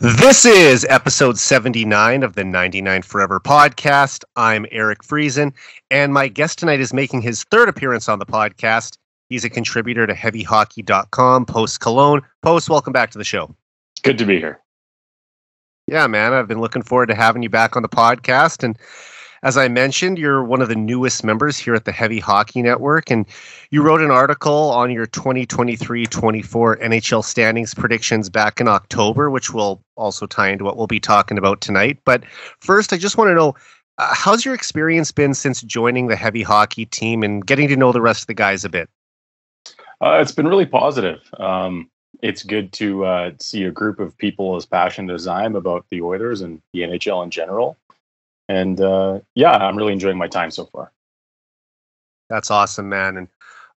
This is episode 79 of the 99 Forever podcast. I'm Eric Friesen, and my guest tonight is making his third appearance on the podcast. He's a contributor to heavyhockey.com, Post Cologne. Post, welcome back to the show. Good to be here. Yeah, man, I've been looking forward to having you back on the podcast. And as I mentioned, you're one of the newest members here at the Heavy Hockey Network, and you wrote an article on your 2023-24 NHL standings predictions back in October, which will also tie into what we'll be talking about tonight. But first, I just want to know, how's your experience been since joining the Heavy Hockey team and getting to know the rest of the guys a bit? It's been really positive. It's good to see a group of people as passionate as I am about the Oilers and the NHL in general. And yeah, I'm really enjoying my time so far. That's awesome, man.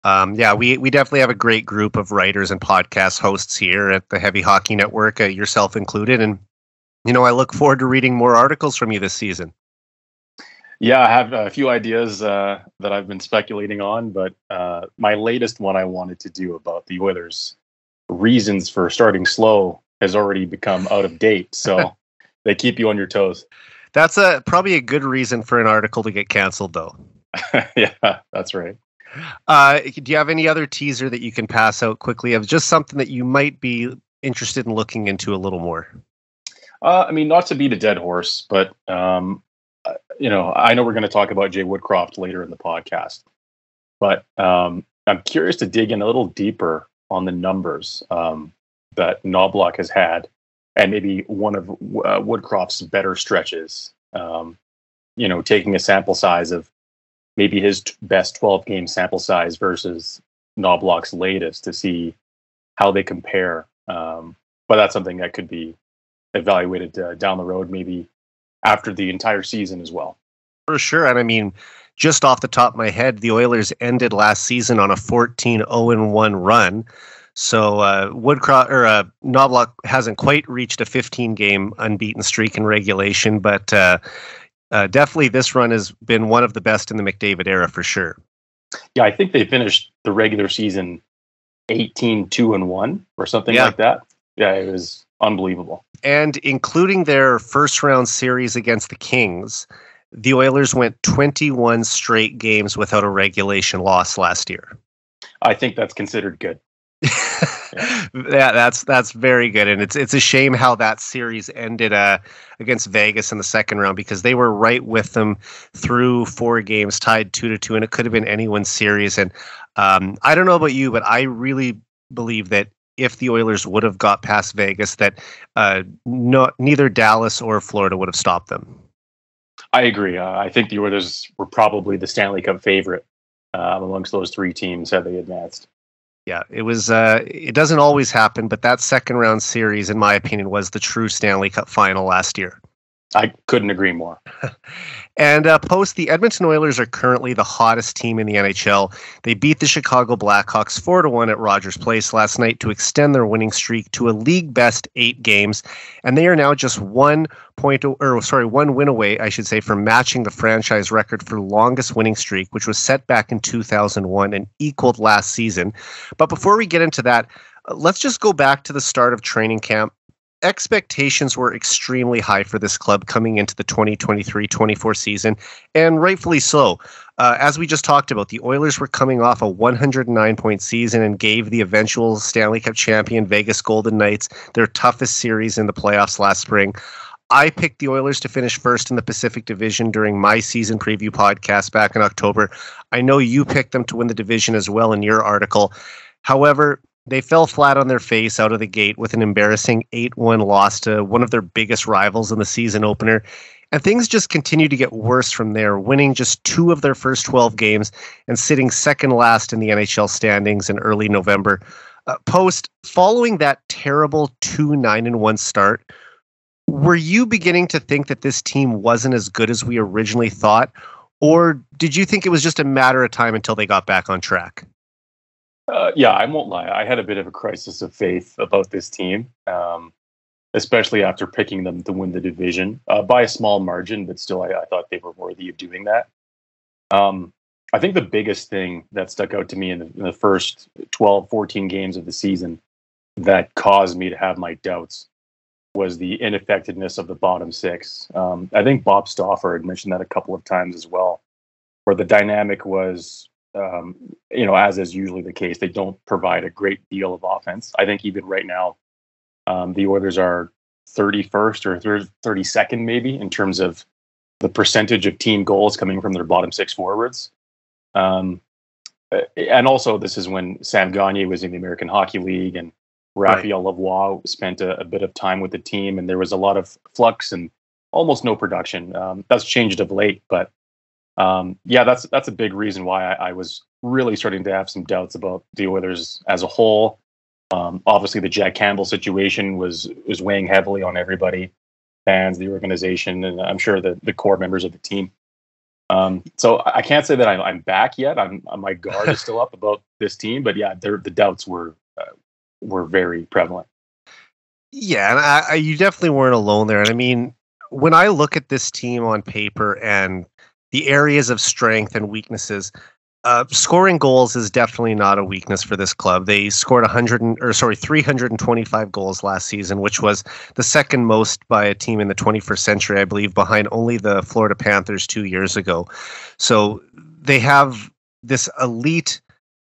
And yeah, we definitely have a great group of writers and podcast hosts here at the Heavy Hockey Network, yourself included. And, you know, I look forward to reading more articles from you this season. Yeah, I have a few ideas that I've been speculating on, but my latest one I wanted to do about the Oilers' reasons for starting slow has already become out of date. So they keep you on your toes. That's probably a good reason for an article to get canceled, though. Yeah, that's right. Do you have any other teaser that you can pass out quickly of just something that you might be interested in looking into a little more? I mean, not to beat a dead horse, but you know, I know we're going to talk about Jay Woodcroft later in the podcast, but I'm curious to dig in a little deeper on the numbers that Knobloch has had, and maybe one of Woodcroft's better stretches. You know, taking a sample size of maybe his best 12-game sample size versus Knobloch's latest to see how they compare. But that's something that could be evaluated down the road, maybe after the entire season as well. For sure. And I mean, just off the top of my head, the Oilers ended last season on a 14-0-1 run. So Knobloch hasn't quite reached a 15-game unbeaten streak in regulation, but definitely this run has been one of the best in the McDavid era for sure. Yeah, I think they finished the regular season 18-2-1 or something like that. Yeah, it was unbelievable. And including their first-round series against the Kings, the Oilers went 21 straight games without a regulation loss last year. I think that's considered good. Yeah, that's very good, and it's a shame how that series ended against Vegas in the second round, because they were right with them through 4 games, tied 2-2, and it could have been anyone's series. And I don't know about you, but I really believe that if the Oilers would have got past Vegas, that neither Dallas or Florida would have stopped them. I agree. I think the Oilers were probably the Stanley Cup favorite amongst those 3 teams had they advanced. Yeah, it was. It doesn't always happen, but that second round series, in my opinion, was the true Stanley Cup final last year. I couldn't agree more. And Post, the Edmonton Oilers are currently the hottest team in the NHL. They beat the Chicago Blackhawks 4-1 at Rogers Place last night to extend their winning streak to a league best 8 games, and they are now just one win away, I should say, from matching the franchise record for longest winning streak, which was set back in 2001 and equaled last season. But before we get into that, let's just go back to the start of training camp. Expectations were extremely high for this club coming into the 2023-24 season, and rightfully so. As we just talked about, the Oilers were coming off a 109-point season and gave the eventual Stanley Cup champion Vegas Golden Knights their toughest series in the playoffs last spring. I picked the Oilers to finish first in the Pacific Division during my season preview podcast back in October. I know you picked them to win the division as well in your article. However, they fell flat on their face out of the gate with an embarrassing 8-1 loss to one of their biggest rivals in the season opener. And things just continue to get worse from there, winning just 2 of their first 12 games and sitting second last in the NHL standings in early November. Post, following that terrible 2-9-1 start, were you beginning to think that this team wasn't as good as we originally thought? Or did you think it was just a matter of time until they got back on track? Yeah, I won't lie. I had a bit of a crisis of faith about this team, especially after picking them to win the division by a small margin, but still I thought they were worthy of doing that. I think the biggest thing that stuck out to me in the first 12, 14 games of the season that caused me to have my doubts was the ineffectiveness of the bottom six. I think Bob Stauffer had mentioned that a couple of times as well, where the dynamic was, as is usually the case, they don't provide a great deal of offense. I think even right now, the Oilers are 31st or 32nd maybe in terms of the percentage of team goals coming from their bottom six forwards. And also, this is when Sam Gagner was in the American Hockey League and Raphael Lavoie spent a bit of time with the team, and there was a lot of flux and almost no production. That's changed of late, but that's a big reason why I was really starting to have some doubts about the Oilers as a whole. Obviously, the Jack Campbell situation was weighing heavily on everybody, fans, the organization, and I'm sure the core members of the team. So I can't say that I'm back yet. My guard is still up about this team, but yeah, the doubts were very prevalent. Yeah, and you definitely weren't alone there. And I mean, when I look at this team on paper and the areas of strength and weaknesses, scoring goals is definitely not a weakness for this club. They scored 325 goals last season, which was the second most by a team in the 21st century, I believe, behind only the Florida Panthers 2 years ago. So they have this elite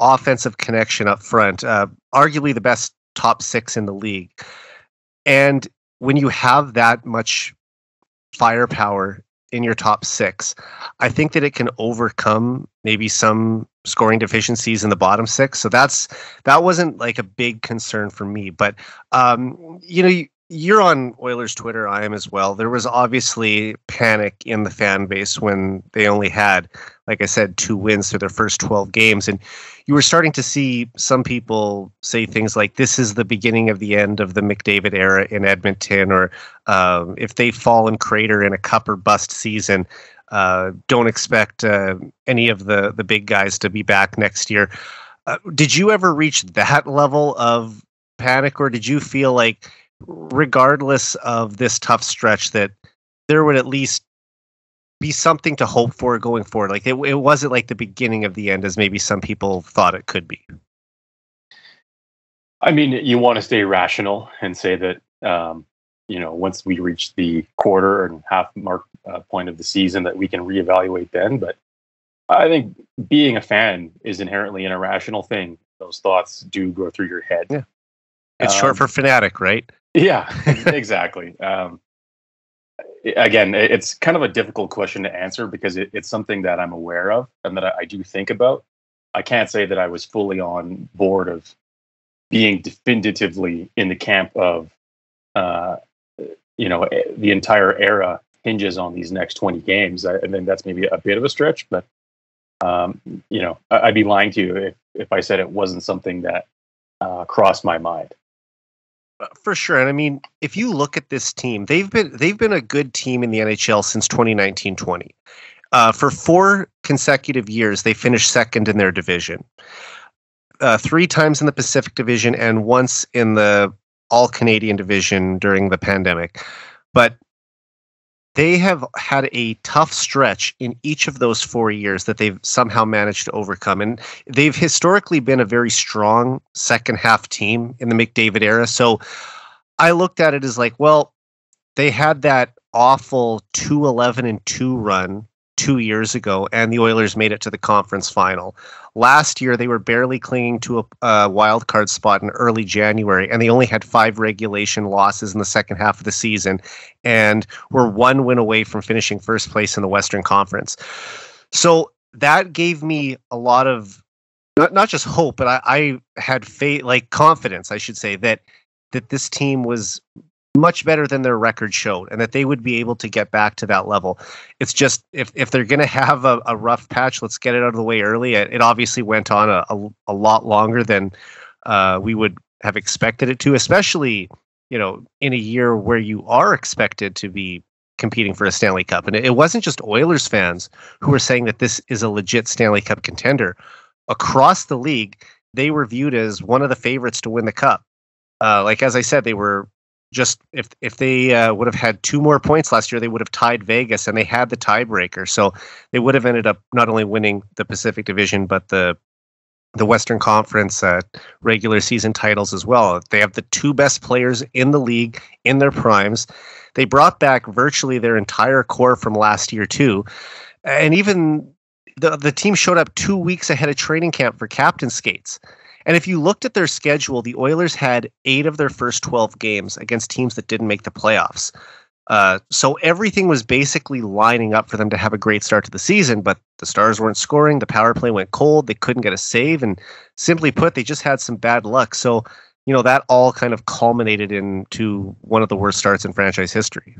offensive connection up front, arguably the best top six in the league. And when you have that much firepower in your top six, I think that it can overcome maybe some scoring deficiencies in the bottom six. So that wasn't like a big concern for me. But you're on Oilers Twitter, I am as well. There was obviously panic in the fan base when they only had, like I said, 2 wins through their first 12 games. And you were starting to see some people say things like, this is the beginning of the end of the McDavid era in Edmonton, or if they fall and crater in a cup or bust season, don't expect any of the big guys to be back next year. Did you ever reach that level of panic, or did you feel like, regardless of this tough stretch, that there would at least be something to hope for going forward? Like it wasn't like the beginning of the end as maybe some people thought it could be. I mean, you want to stay rational and say that, once we reach the quarter and half mark point of the season, that we can reevaluate then. But I think being a fan is inherently an irrational thing. Those thoughts do go through your head. Yeah. It's short for fanatic, right? Yeah, exactly. Again, it's kind of a difficult question to answer because it's something that I'm aware of and that I do think about. I can't say that I was fully on board of being definitively in the camp of, the entire era hinges on these next 20 games. I think that's maybe a bit of a stretch, but, I'd be lying to you if I said it wasn't something that crossed my mind. For sure. And I mean, if you look at this team, they've been a good team in the NHL since 2019-20. For 4 consecutive years, they finished second in their division. 3 times in the Pacific Division and once in the All-Canadian Division during the pandemic. But they have had a tough stretch in each of those 4 years that they've somehow managed to overcome. And they've historically been a very strong second half team in the McDavid era. So I looked at it as like, well, they had that awful 2-11-2 run 2 years ago, and the Oilers made it to the conference final. Last year, they were barely clinging to a wild card spot in early January, and they only had 5 regulation losses in the second half of the season, and were 1 win away from finishing first place in the Western Conference. So that gave me a lot of not just hope, but I had faith, like confidence, I should say, that this team was much better than their record showed, and that they would be able to get back to that level. It's just, if they're going to have a rough patch, let's get it out of the way early. It obviously went on a lot longer than we would have expected it to, especially, in a year where you are expected to be competing for a Stanley Cup. And it wasn't just Oilers fans who were saying that this is a legit Stanley Cup contender. Across the league, they were viewed as one of the favorites to win the Cup. Like, as I said, they were just, if they would have had 2 more points last year, they would have tied Vegas, and they had the tiebreaker. So they would have ended up not only winning the Pacific Division, but the the Western Conference regular season titles as well. They have the two best players in the league in their primes. They brought back virtually their entire core from last year too. And even the team showed up 2 weeks ahead of training camp for captain skates. And if you looked at their schedule, the Oilers had 8 of their first 12 games against teams that didn't make the playoffs. So everything was basically lining up for them to have a great start to the season, but the Stars weren't scoring. The power play went cold. They couldn't get a save. And simply put, they just had some bad luck. So, that all kind of culminated into one of the worst starts in franchise history.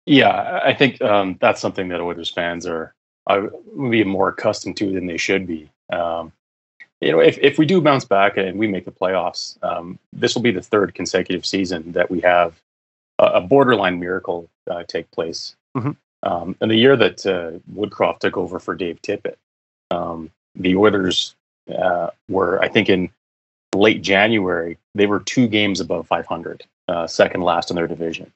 Yeah, I think that's something that Oilers fans are be more accustomed to than they should be. If we do bounce back and we make the playoffs, this will be the 3rd consecutive season that we have a borderline miracle take place. Mm-hmm. And the year that Woodcroft took over for Dave Tippett, the Oilers were, I think, in late January, they were 2 games above 500, second last in their division.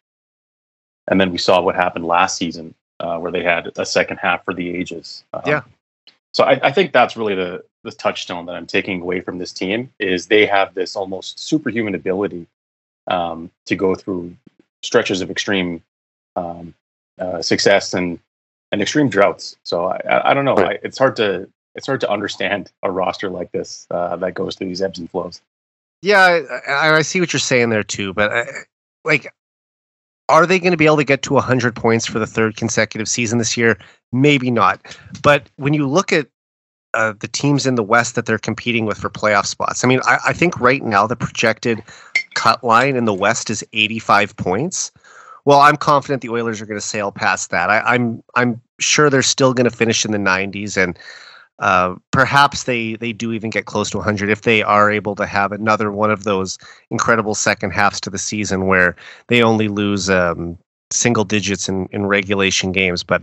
And then we saw what happened last season, where they had a second half for the ages. So I think that's really the touchstone that I'm taking away from this team is they have this almost superhuman ability to go through stretches of extreme success and extreme droughts. So I don't know. Right. It's hard to understand a roster like this that goes through these ebbs and flows. Yeah, I see what you're saying there too. But are they going to be able to get to 100 points for the 3rd consecutive season this year? Maybe not. But when you look at the teams in the West that they're competing with for playoff spots, I mean, I think right now the projected cut line in the West is 85 points. Well, I'm confident the Oilers are going to sail past that. I'm sure they're still going to finish in the 90s, and perhaps they do even get close to 100 if they are able to have another one of those incredible second halves to the season where they only lose single digits in regulation games. But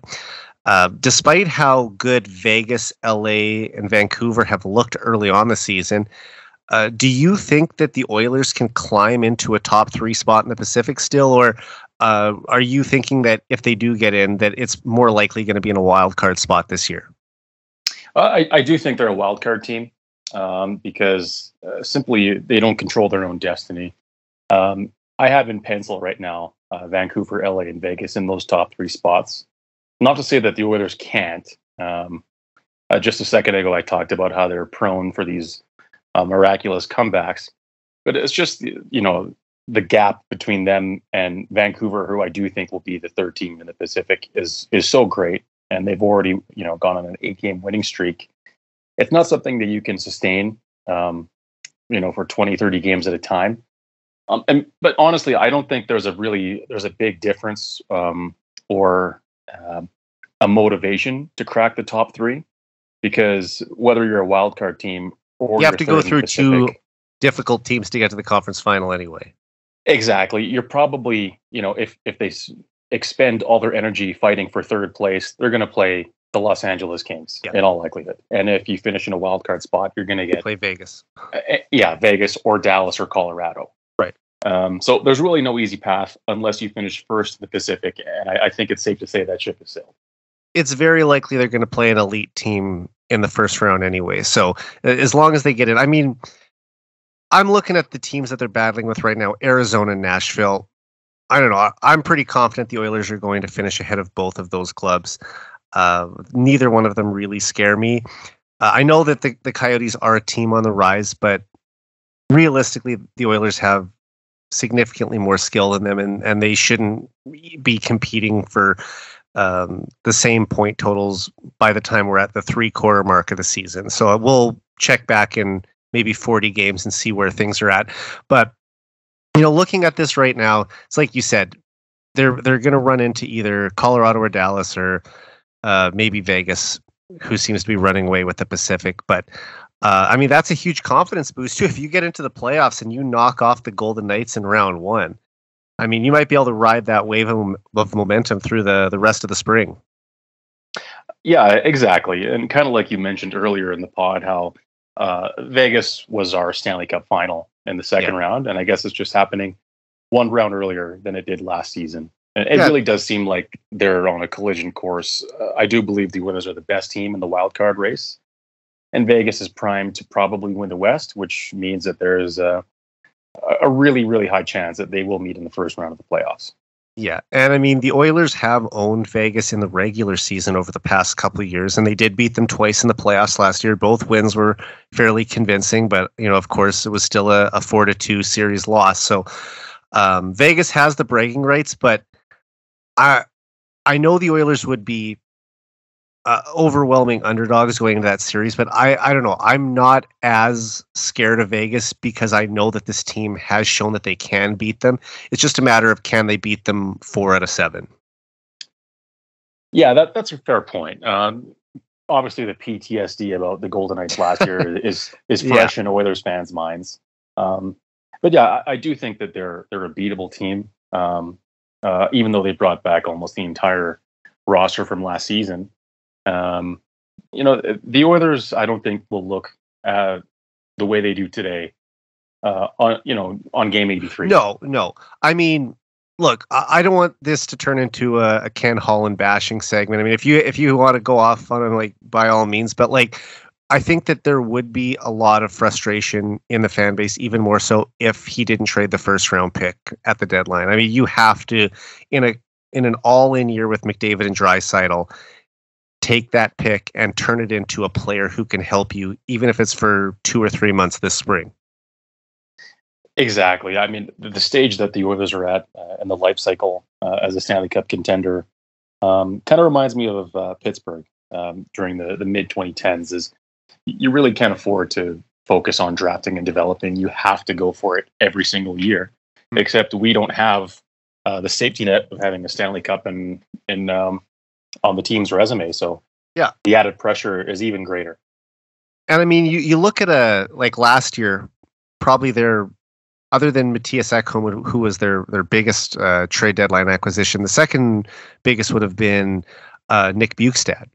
despite how good Vegas, LA, and Vancouver have looked early on the season, do you think that the Oilers can climb into a top 3 spot in the Pacific still, or are you thinking that if they do get in, that it's more likely going to be in a wild card spot this year? I do think they're a wild card team because simply they don't control their own destiny. I have in pencil right now Vancouver, LA, and Vegas in those top 3 spots. Not to say that the Oilers can't. Just a second ago, I talked about how they're prone for these miraculous comebacks, but it's just the gap between them and Vancouver, who I do think will be the 3rd team in the Pacific, is so great. And they've already, gone on an 8-game winning streak. It's not something that you can sustain, for 20, 30 games at a time. But honestly, I don't think there's a big difference or a motivation to crack the top 3, because whether you're a wild card team or you have to go through Pacific, 2 difficult teams to get to the conference final anyway. Exactly. You're probably, if they expend all their energy fighting for 3rd place, they're going to play the Los Angeles Kings in all likelihood. And if you finish in a wild card spot, you're going to play Vegas. Vegas or Dallas or Colorado. Right. So there's really no easy path unless you finish first in the Pacific. And I think it's safe to say that ship has sailed. It's very likely they're going to play an elite team in the first round anyway. So as long as they get in, I mean, I'm looking at the teams that they're battling with right now, Arizona and Nashville. I don't know. I'm pretty confident the Oilers are going to finish ahead of both of those clubs. Neither one of them really scare me. I know that the Coyotes are a team on the rise, but realistically, the Oilers have significantly more skill than them, and they shouldn't be competing for the same point totals by the time we're at the 3-quarter mark of the season. So we'll check back in maybe 40 games and see where things are at. But looking at this right now, it's like you said, they're going to run into either Colorado or Dallas or maybe Vegas, who seems to be running away with the Pacific. But I mean, that's a huge confidence boost too. If you get into the playoffs and you knock off the Golden Knights in round 1, I mean, you might be able to ride that wave of momentum through the rest of the spring. Yeah, exactly. And kind of like you mentioned earlier in the pod, how Vegas was our Stanley Cup final in the second round. And I guess it's just happening one round earlier than it did last season. And it really does seem like they're on a collision course. I do believe the Oilers are the best team in the wild card race. and Vegas is primed to probably win the West, which means that there is a really, really high chance that they will meet in the first round of the playoffs. Yeah, and I mean, the Oilers have owned Vegas in the regular season over the past couple of years, and they did beat them twice in the playoffs last year. Both wins were fairly convincing, but, of course, it was still a 4-2 series loss. So Vegas has the bragging rights, but I know the Oilers would be overwhelming underdogs going into that series, but I don't know. I'm not as scared of Vegas because I know that this team has shown that they can beat them. It's just a matter of, can they beat them 4 out of 7? Yeah, that's a fair point. Obviously, the PTSD about the Golden Knights last year is fresh in Oilers fans' minds. But yeah, I do think that they're a beatable team, even though they brought back almost the entire roster from last season. The Oilers, I don't think, will look the way they do today on game 83. No. I mean, look, I don't want this to turn into a Ken Holland bashing segment. I mean, if you want to go off on it, by all means, but I think that there would be a lot of frustration in the fan base, even more so if he didn't trade the first round pick at the deadline. I mean, you have to, in an all-in year with McDavid and Draisaitl, take that pick and turn it into a player who can help you, even if it's for 2 or 3 months this spring. Exactly. I mean, the stage that the Oilers are at in the life cycle as a Stanley Cup contender kind of reminds me of Pittsburgh during the mid-2010s. Is you really can't afford to focus on drafting and developing. You have to go for it every single year. Mm-hmm. Except we don't have the safety net of having a Stanley Cup in on the team's resume. So yeah, the added pressure is even greater. And I mean, you look at last year, probably other than Matthias Ekholm, who was their biggest trade deadline acquisition, the second biggest would have been Nick Bjugstad.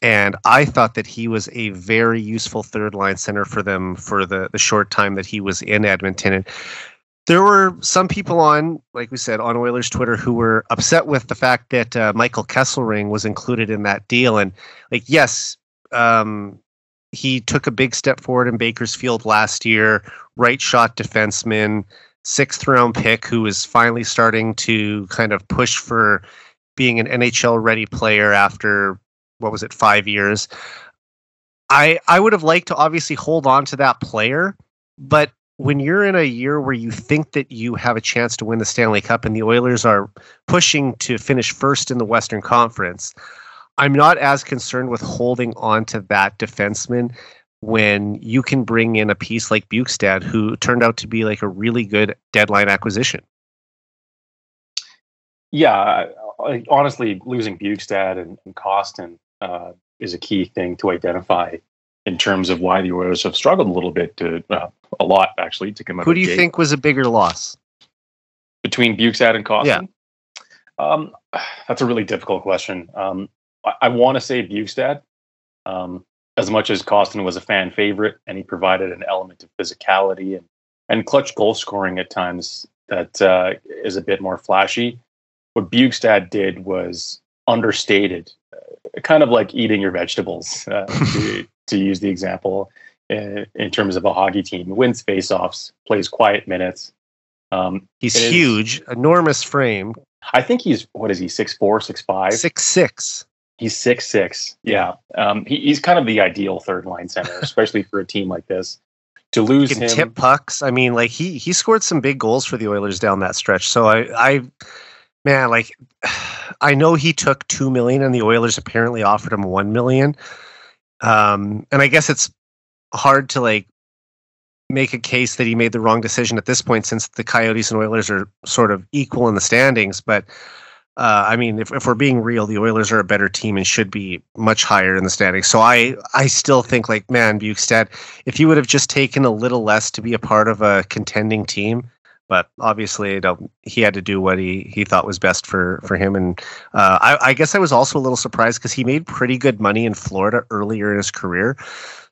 And I thought that he was a very useful third line center for them for the short time that he was in Edmonton. And there were some people like we said, on Oilers Twitter who were upset with the fact that Michael Kesselring was included in that deal. And yes, he took a big step forward in Bakersfield last year, right shot defenseman, 6th round pick who is finally starting to kind of push for being an NHL ready player after, 5 years. I would have liked to obviously hold on to that player, but when you're in a year where you think that you have a chance to win the Stanley Cup and the Oilers are pushing to finish first in the Western Conference, I'm not as concerned with holding on to that defenseman when you can bring in a piece like Bjugstad, who turned out to be a really good deadline acquisition. Yeah, honestly, losing Bjugstad and Costin is a key thing to identify in terms of why the Oilers have struggled a little bit a lot actually to come out. Who do you think was a bigger loss between Bjugstad and Costin? Yeah. That's a really difficult question. I want to say Bjugstad, as much as Costin was a fan favorite and he provided an element of physicality and clutch goal scoring at times that is a bit more flashy. What Bjugstad did was understated, kind of like eating your vegetables, to use the example in terms of a hockey team. Wins faceoffs, plays quiet minutes. He's huge, enormous frame. I think he's, 6'4", 6'5"? 6'6". He's 6'6". Yeah. He's kind of the ideal third line center, especially for a team like this. To lose him, tip pucks. I mean, he scored some big goals for the Oilers down that stretch. So I know he took $2 million and the Oilers apparently offered him $1 million. And I guess it's hard to make a case that he made the wrong decision at this point, since the Coyotes and Oilers are sort of equal in the standings. But I mean, if we're being real, the Oilers are a better team and should be much higher in the standings. So I still think Bjugstad, if he would have just taken a little less to be a part of a contending team, but obviously he had to do what he thought was best for him. And I guess I was also a little surprised because he made pretty good money in Florida earlier in his career.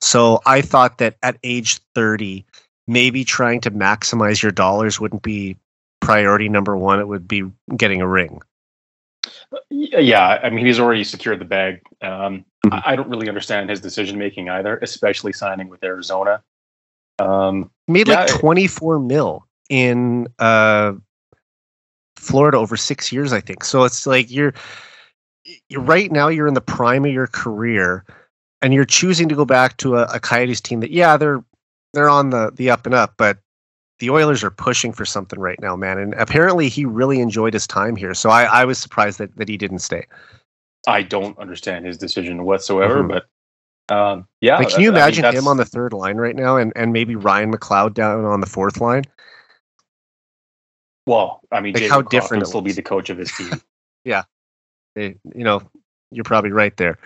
So I thought that at age 30, maybe trying to maximize your dollars wouldn't be priority number one. It would be getting a ring. Yeah, I mean, he's already secured the bag. I don't really understand his decision making either, especially signing with Arizona. Made like 24 mil in Florida over 6 years, I think. So it's like you're right now, you're in the prime of your career, and you're choosing to go back to a Coyotes team that, yeah, they're on the up and up, but the Oilers are pushing for something right now, man. And apparently he really enjoyed his time here. So I was surprised that he didn't stay. I don't understand his decision whatsoever, but yeah. Like, can you imagine him on the third line right now and maybe Ryan McLeod down on the fourth line? Well, I mean, like how different will still be the coach of his team. Yeah. You're probably right there.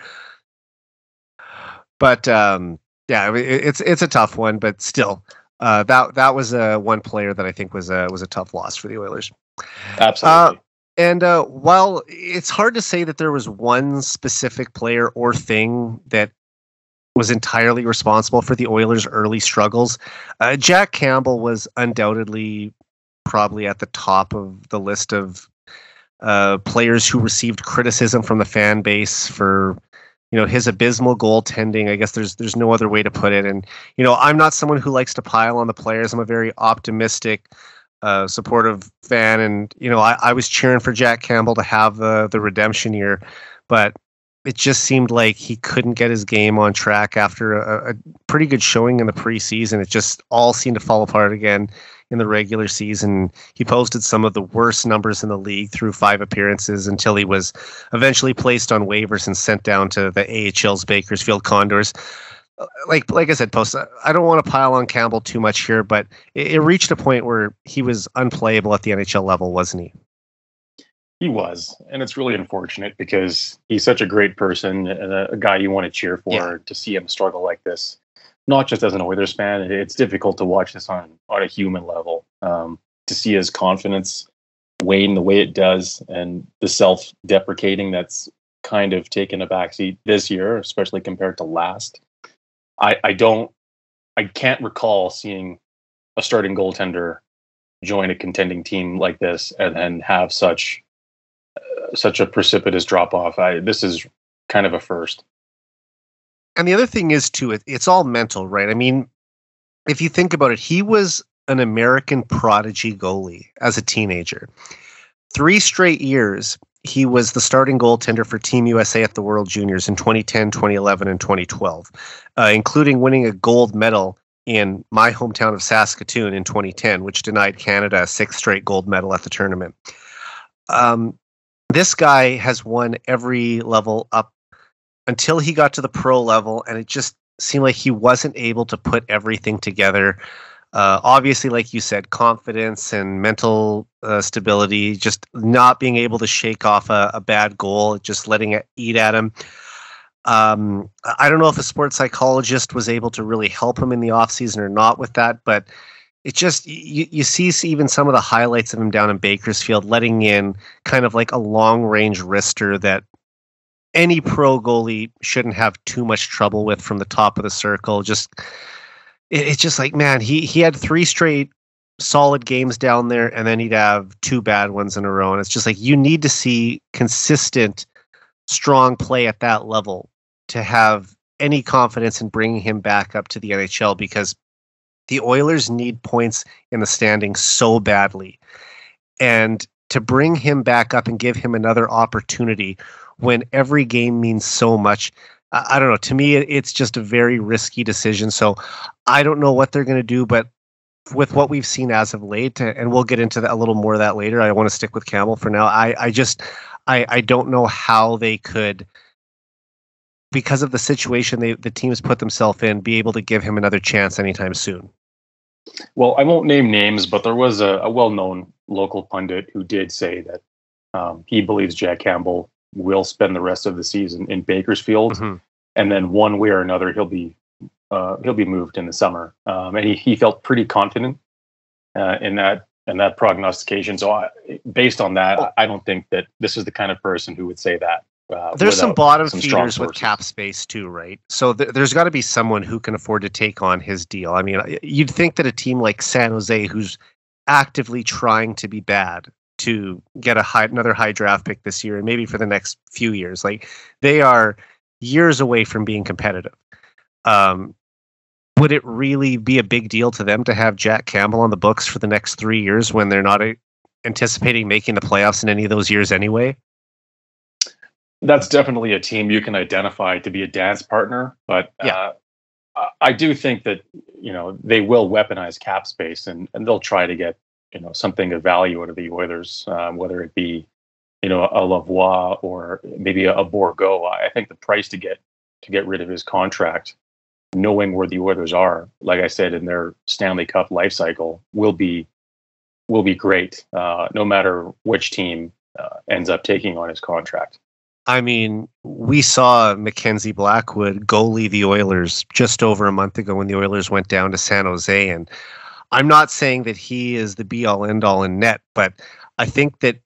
But yeah, it's a tough one, but still, that was one player that I think was a tough loss for the Oilers. Absolutely. And while it's hard to say that there was one specific player or thing that was entirely responsible for the Oilers' early struggles, Jack Campbell was undoubtedly probably at the top of the list of players who received criticism from the fan base for, his abysmal goaltending. I guess there's no other way to put it. And, I'm not someone who likes to pile on the players. I'm a very optimistic, supportive fan. And, I was cheering for Jack Campbell to have the redemption year, but it just seemed like he couldn't get his game on track after a pretty good showing in the preseason. It just all seemed to fall apart again in the regular season. He posted some of the worst numbers in the league through 5 appearances until he was eventually placed on waivers and sent down to the AHL's Bakersfield Condors. Like I said, Post, I don't want to pile on Campbell too much here, but it reached a point where he was unplayable at the NHL level, wasn't he? He was, and it's really unfortunate because he's such a great person and a guy you want to cheer for. Yeah. To see him struggle like this, not just as an Oilers fan, it's difficult to watch this on a human level. To see his confidence wane the way it does, and the self-deprecating that's kind of taken a backseat this year, especially compared to last. I can't recall seeing a starting goaltender join a contending team like this and then have such a precipitous drop off. This is kind of a first. And the other thing is too, it's all mental, right? I mean, if you think about it, he was an American prodigy goalie as a teenager. 3 straight years, he was the starting goaltender for Team USA at the World Juniors in 2010, 2011, and 2012, including winning a gold medal in my hometown of Saskatoon in 2010, which denied Canada a 6th straight gold medal at the tournament. This guy has won every level up until he got to the pro level, and it just seemed like he wasn't able to put everything together. Obviously, like you said, confidence and mental stability, just not being able to shake off a bad goal, just letting it eat at him. I don't know if a sports psychologist was able to really help him in the offseason or not with that, but it just, you see even some of the highlights of him down in Bakersfield, letting in kind of like a long-range wrister that any pro goalie shouldn't have too much trouble with from the top of the circle. Just, it's just like, man, he had 3 straight solid games down there, and then he'd have 2 bad ones in a row. And it's just like, you need to see consistent, strong play at that level to have any confidence in bringing him back up to the NHL, because the Oilers need points in the standings so badly. And to bring him back up and give him another opportunity when every game means so much, I don't know. To me, it's just a very risky decision. So I don't know what they're going to do, but with what we've seen as of late, and we'll get into that, a little more of that later. I want to stick with Campbell for now. I don't know how they could, because of the situation the teams put themselves in, be able to give him another chance anytime soon. Well, I won't name names, but there was a well-known local pundit who did say that he believes Jack Campbell will spend the rest of the season in Bakersfield, and then one way or another he'll be moved in the summer. And he felt pretty confident in that prognostication. So based on that, I don't think that this is the kind of person who would say that. There's some bottom feeders with cap space too, right? So there's got to be someone who can afford to take on his deal. I mean, you'd think that a team like San Jose, who's actively trying to be bad, to get another high draft pick this year and maybe for the next few years. Like they are years away from being competitive. Would it really be a big deal to them to have Jack Campbell on the books for the next 3 years when they're not anticipating making the playoffs in any of those years anyway? That's definitely a team you can identify to be a dance partner, but I do think that they will weaponize cap space and they'll try to get something of value out of the Oilers, whether it be a Lavoie or maybe a Bourgault. I think the price to get rid of his contract, knowing where the Oilers are, like I said, in their Stanley Cup life cycle, will be great, no matter which team ends up taking on his contract. I mean, we saw Mackenzie Blackwood goalie the Oilers just over a month ago when the Oilers went down to San Jose. And I'm not saying that he is the be-all, end-all in net, but I think that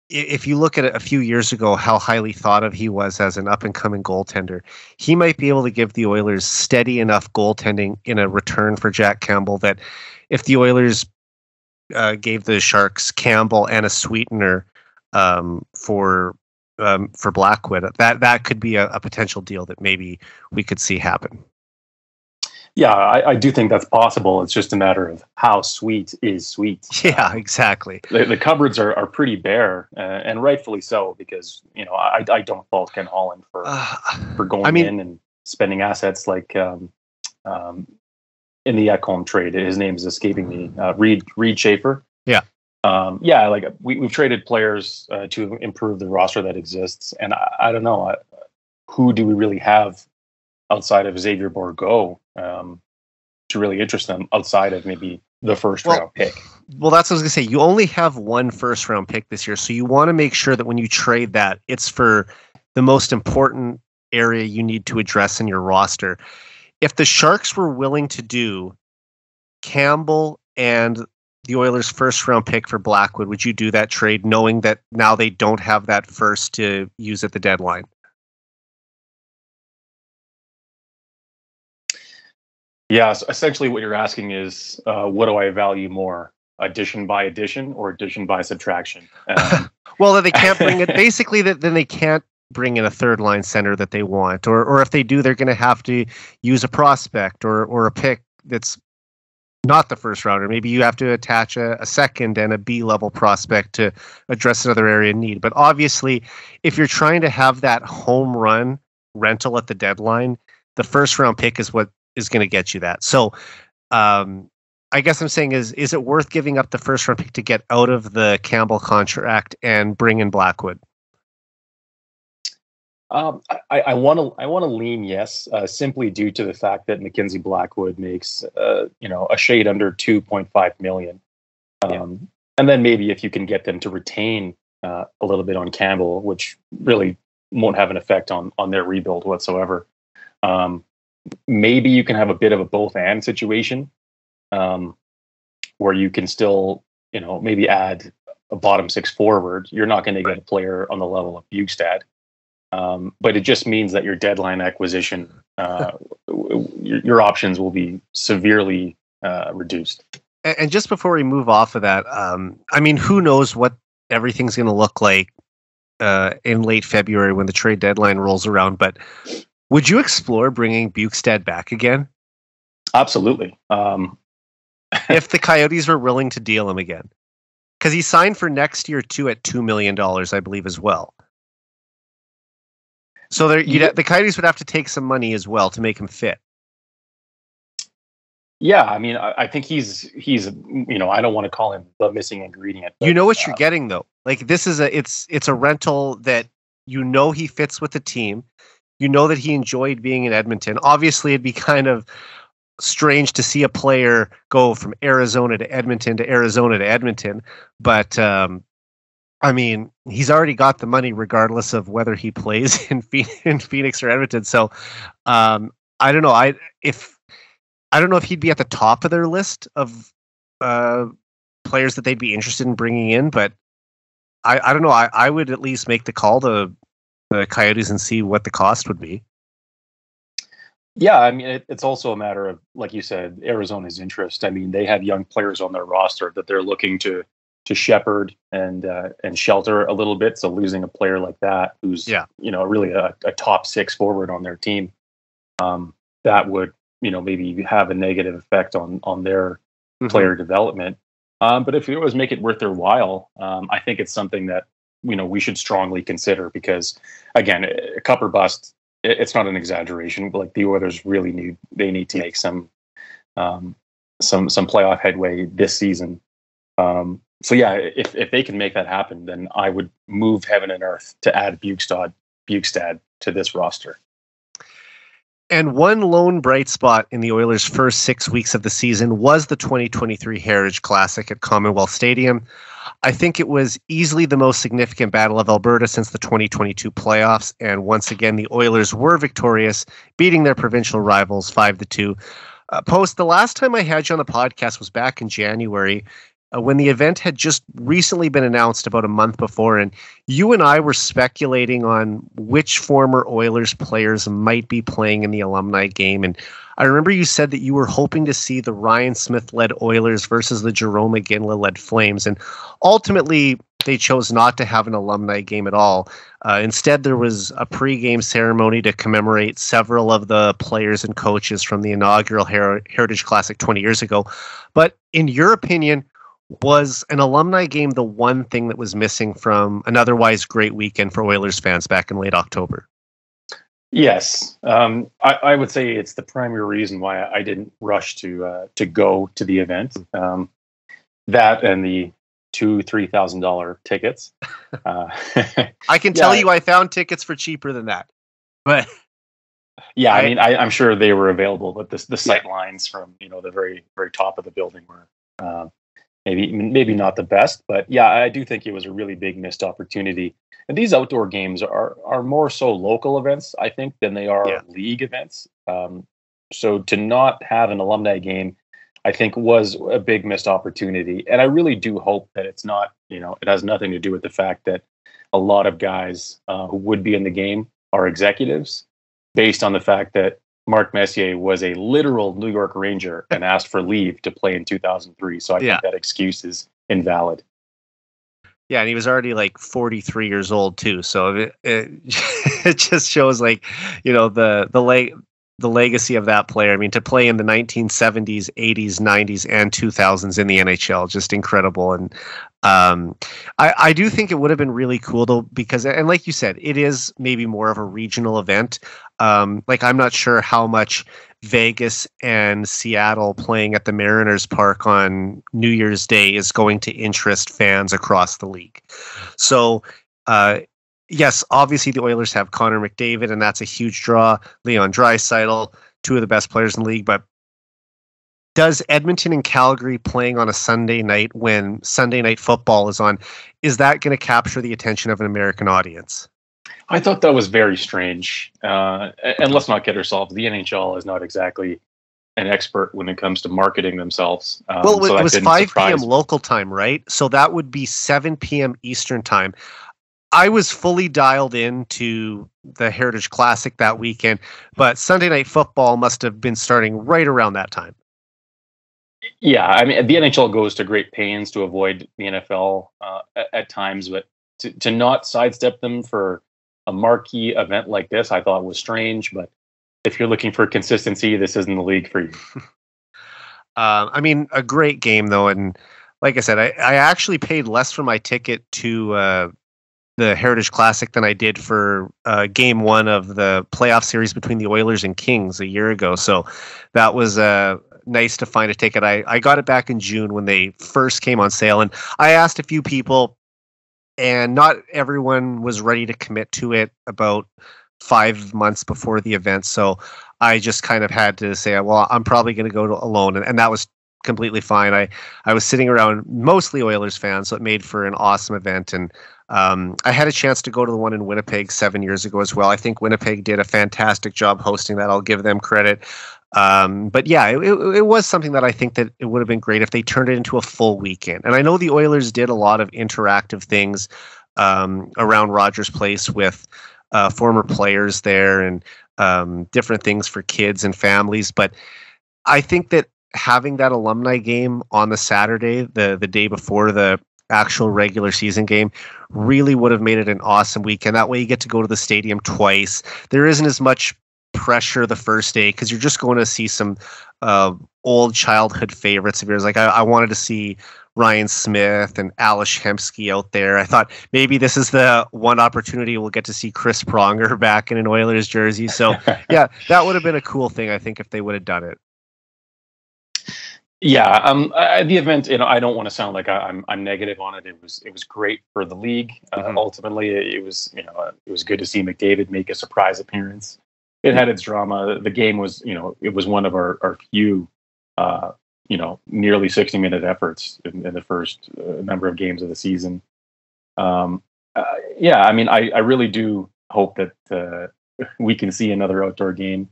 if you look at it a few years ago, how highly thought of he was as an up-and-coming goaltender, he might be able to give the Oilers steady enough goaltending in a return for Jack Campbell that if the Oilers gave the Sharks Campbell and a sweetener for Blackwood, that could be a potential deal that maybe we could see happen. Yeah, I do think that's possible. It's just a matter of how sweet is sweet. Yeah, exactly. The cupboards are pretty bare, and rightfully so, because I don't fault Ken Holland for going in and spending assets like in the Ekholm trade. His name is escaping me. Reed Schaefer. Yeah. Like we've traded players to improve the roster that exists, and I don't know who do we really have outside of Xavier Bourgault to really interest them outside of maybe the first round pick. Well, that's what I was gonna say. You only have one first round pick this year, so you want to make sure that when you trade that, it's for the most important area you need to address in your roster. If the Sharks were willing to do Campbell and the Oilers' first round pick for Blackwood, would you do that trade knowing that now they don't have that first to use at the deadline? Yeah, so essentially what you're asking is, what do I value more, addition by addition or addition by subtraction? Well, that they can't bring it. Basically, then they can't bring in a third line center that they want, or if they do, they're going to have to use a prospect or a pick that's not the first rounder. Maybe you have to attach a second and a B-level prospect to address another area of need. But obviously, if you're trying to have that home run rental at the deadline, the first round pick is what is going to get you that. So I guess I'm saying is it worth giving up the first round pick to get out of the Campbell contract and bring in Blackwood? I want to lean yes, simply due to the fact that Mackenzie Blackwood makes a shade under $2.5 million, and then maybe if you can get them to retain a little bit on Campbell, which really won't have an effect on their rebuild whatsoever. Maybe you can have a bit of a both and situation, where you can still maybe add a bottom six forward. You're not going to get a player on the level of Bjugstad. But it just means that your deadline acquisition, your options will be severely reduced. And just before we move off of that, I mean, who knows what everything's going to look like in late February when the trade deadline rolls around. But would you explore bringing Bjugstad back again? Absolutely. If the Coyotes were willing to deal him again. Because he signed for next year too at $2 million, I believe, as well. So the Coyotes would have to take some money as well to make him fit. Yeah, I mean, I think he's I don't want to call him the missing ingredient. But, you know what you're getting though. Like this is it's a rental that he fits with the team. You know that he enjoyed being in Edmonton. Obviously, it'd be kind of strange to see a player go from Arizona to Edmonton to Arizona to Edmonton, but I mean, he's already got the money regardless of whether he plays in Phoenix or Edmonton. So I don't know. I don't know if he'd be at the top of their list of players that they'd be interested in bringing in, but I don't know. I would at least make the call to the Coyotes and see what the cost would be. Yeah, I mean, it's also a matter of, like you said, Arizona's interest. I mean, they have young players on their roster that they're looking to shepherd and shelter a little bit. So losing a player like that, who's really a top six forward on their team, that would maybe have a negative effect on their player development. But if it was make it worth their while, I think it's something that we should strongly consider, because again, a cup or bust. It's not an exaggeration. Like, the Oilers really need to make some playoff headway this season. So yeah, if they can make that happen, then I would move heaven and earth to add Bukestad to this roster. And one lone bright spot in the Oilers' first 6 weeks of the season was the 2023 Heritage Classic at Commonwealth Stadium. I think it was easily the most significant battle of Alberta since the 2022 playoffs. And once again, the Oilers were victorious, beating their provincial rivals 5-2. Post, the last time I had you on the podcast was back in January, when the event had just recently been announced about a month before, and you and I were speculating on which former Oilers players might be playing in the alumni game. And I remember you said that you were hoping to see the Ryan Smith-led Oilers versus the Jerome McGinley-led Flames. And ultimately, they chose not to have an alumni game at all. Instead, there was a pregame ceremony to commemorate several of the players and coaches from the inaugural Heritage Classic 20 years ago. But in your opinion, was an alumni game the one thing that was missing from an otherwise great weekend for Oilers fans back in late October? Yes. I would say it's the primary reason why I didn't rush to go to the event. That and the $2,000-$3,000 tickets. I can tell you I found tickets for cheaper than that. But yeah, I'm sure they were available, but the sight lines from the very, very top of the building were maybe not the best, but yeah, I do think it was a really big missed opportunity. And these outdoor games are more so local events, I think, than they are league events. So to not have an alumni game, I think, was a big missed opportunity. And I really do hope that it's not, it has nothing to do with the fact that a lot of guys who would be in the game are executives, based on the fact that Mark Messier was a literal New York Ranger and asked for leave to play in 2003. So I think that excuse is invalid. Yeah, and he was already like 43 years old too. So it just shows the legacy of that player. I mean, to play in the 1970s, 80s, 90s, and 2000s in the NHL, just incredible. And I do think it would have been really cool though, because, and like you said, it is maybe more of a regional event. I'm not sure how much Vegas and Seattle playing at the Mariners Park on New Year's Day is going to interest fans across the league. So, yes, obviously the Oilers have Connor McDavid, and that's a huge draw. Leon Draisaitl, two of the best players in the league. But does Edmonton and Calgary playing on a Sunday night when Sunday Night Football is on, is that going to capture the attention of an American audience? I thought that was very strange. And let's not kid ourselves. The NHL is not exactly an expert when it comes to marketing themselves. Well, it was 5 p.m. local time, right? So that would be 7 p.m. Eastern time. I was fully dialed into the Heritage Classic that weekend, but Sunday Night Football must have been starting right around that time. Yeah, I mean, the NHL goes to great pains to avoid the NFL at times, but to not sidestep them for a marquee event like this, I thought was strange. But if you're looking for consistency, this isn't the league for you. A great game, though. And like I said, I actually paid less for my ticket to the Heritage Classic than I did for game one of the playoff series between the Oilers and Kings a year ago. So that was nice to find a ticket. I got it back in June when they first came on sale. And I asked a few people, and not everyone was ready to commit to it about 5 months before the event. So I just kind of had to say, well, I'm probably going to go alone. And that was completely fine. I was sitting around mostly Oilers fans, so it made for an awesome event. And I had a chance to go to the one in Winnipeg 7 years ago as well. I think Winnipeg did a fantastic job hosting that. I'll give them credit. But yeah, it was something that I think that it would have been great if they turned it into a full weekend. And I know the Oilers did a lot of interactive things around Rogers Place with former players there and different things for kids and families. But I think that having that alumni game on the Saturday, the day before the actual regular season game really would have made it an awesome weekend. That way you get to go to the stadium twice. There isn't as much pressure the first day because you're just going to see some old childhood favorites of yours. Like I wanted to see Ryan Smith and Alish Hemsky out there. I thought maybe this is the one opportunity we'll get to see Chris Pronger back in an Oilers jersey. So yeah, that would have been a cool thing, I think, if they would have done it. Yeah, the event, I don't want to sound like I'm negative on it. It was great for the league. Ultimately, it was good to see McDavid make a surprise appearance. It had its drama. The game was, it was one of our few, nearly 60-minute efforts in the first number of games of the season. I really do hope that we can see another outdoor game.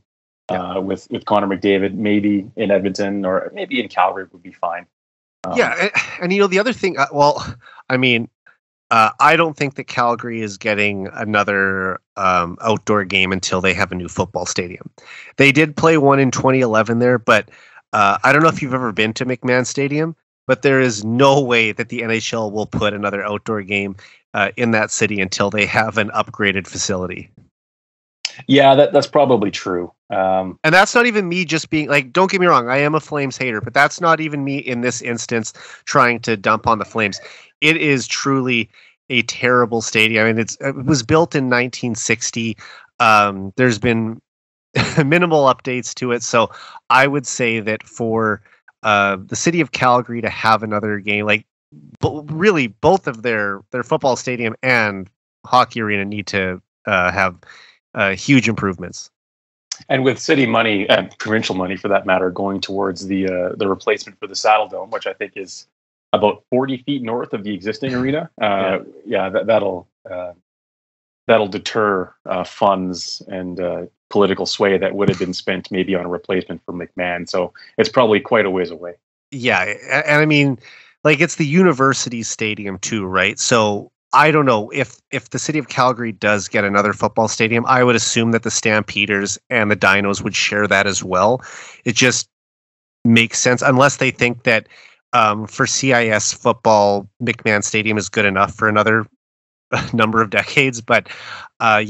With Connor McDavid, maybe in Edmonton or maybe in Calgary would be fine. And the other thing, I don't think that Calgary is getting another outdoor game until they have a new football stadium. They did play one in 2011 there, but I don't know if you've ever been to McMahon Stadium, but there is no way that the NHL will put another outdoor game in that city until they have an upgraded facility. Yeah, that's probably true. And that's not even me just being like, don't get me wrong, I am a Flames hater, but that's not even me in this instance trying to dump on the Flames. It is truly a terrible stadium. I mean, it was built in 1960. There's been minimal updates to it. So I would say that for the city of Calgary to have another game, really both of their football stadium and hockey arena need to have huge improvements. And with city money and provincial money, for that matter, going towards the replacement for the Saddle Dome, which I think is about 40 feet north of the existing arena, that'll deter funds and political sway that would have been spent maybe on a replacement for McMahon. So it's probably quite a ways away. Yeah, and I mean, it's the university stadium too, right? So I don't know if the city of Calgary does get another football stadium, I would assume that the Stampeders and the Dinos would share that as well. It just makes sense unless they think that for CIS football, McMahon Stadium is good enough for another number of decades. But I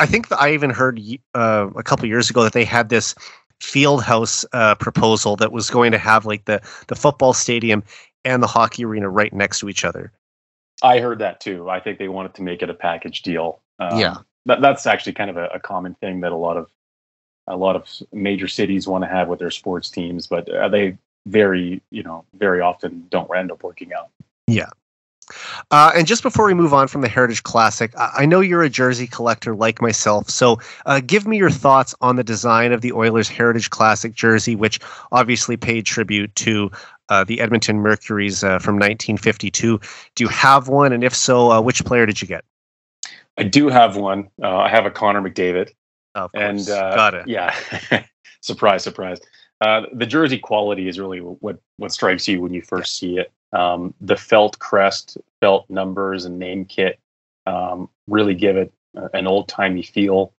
think that I even heard a couple years ago that they had this field house proposal that was going to have the football stadium and the hockey arena right next to each other. I heard that too. I think they wanted to make it a package deal. That's actually kind of a common thing that a lot of major cities want to have with their sports teams, but they very often don't end up working out. Yeah. And just before we move on from the Heritage Classic, I know you're a jersey collector like myself, so give me your thoughts on the design of the Oilers Heritage Classic jersey, which obviously paid tribute to the Edmonton Mercury's from 1952. Do you have one? And if so, which player did you get? I do have one. I have a Connor McDavid. Of course. And got it. Yeah. Surprise. The jersey quality is really what strikes you when you first see it. The felt crest, felt numbers, and name kit really give it an old-timey feel.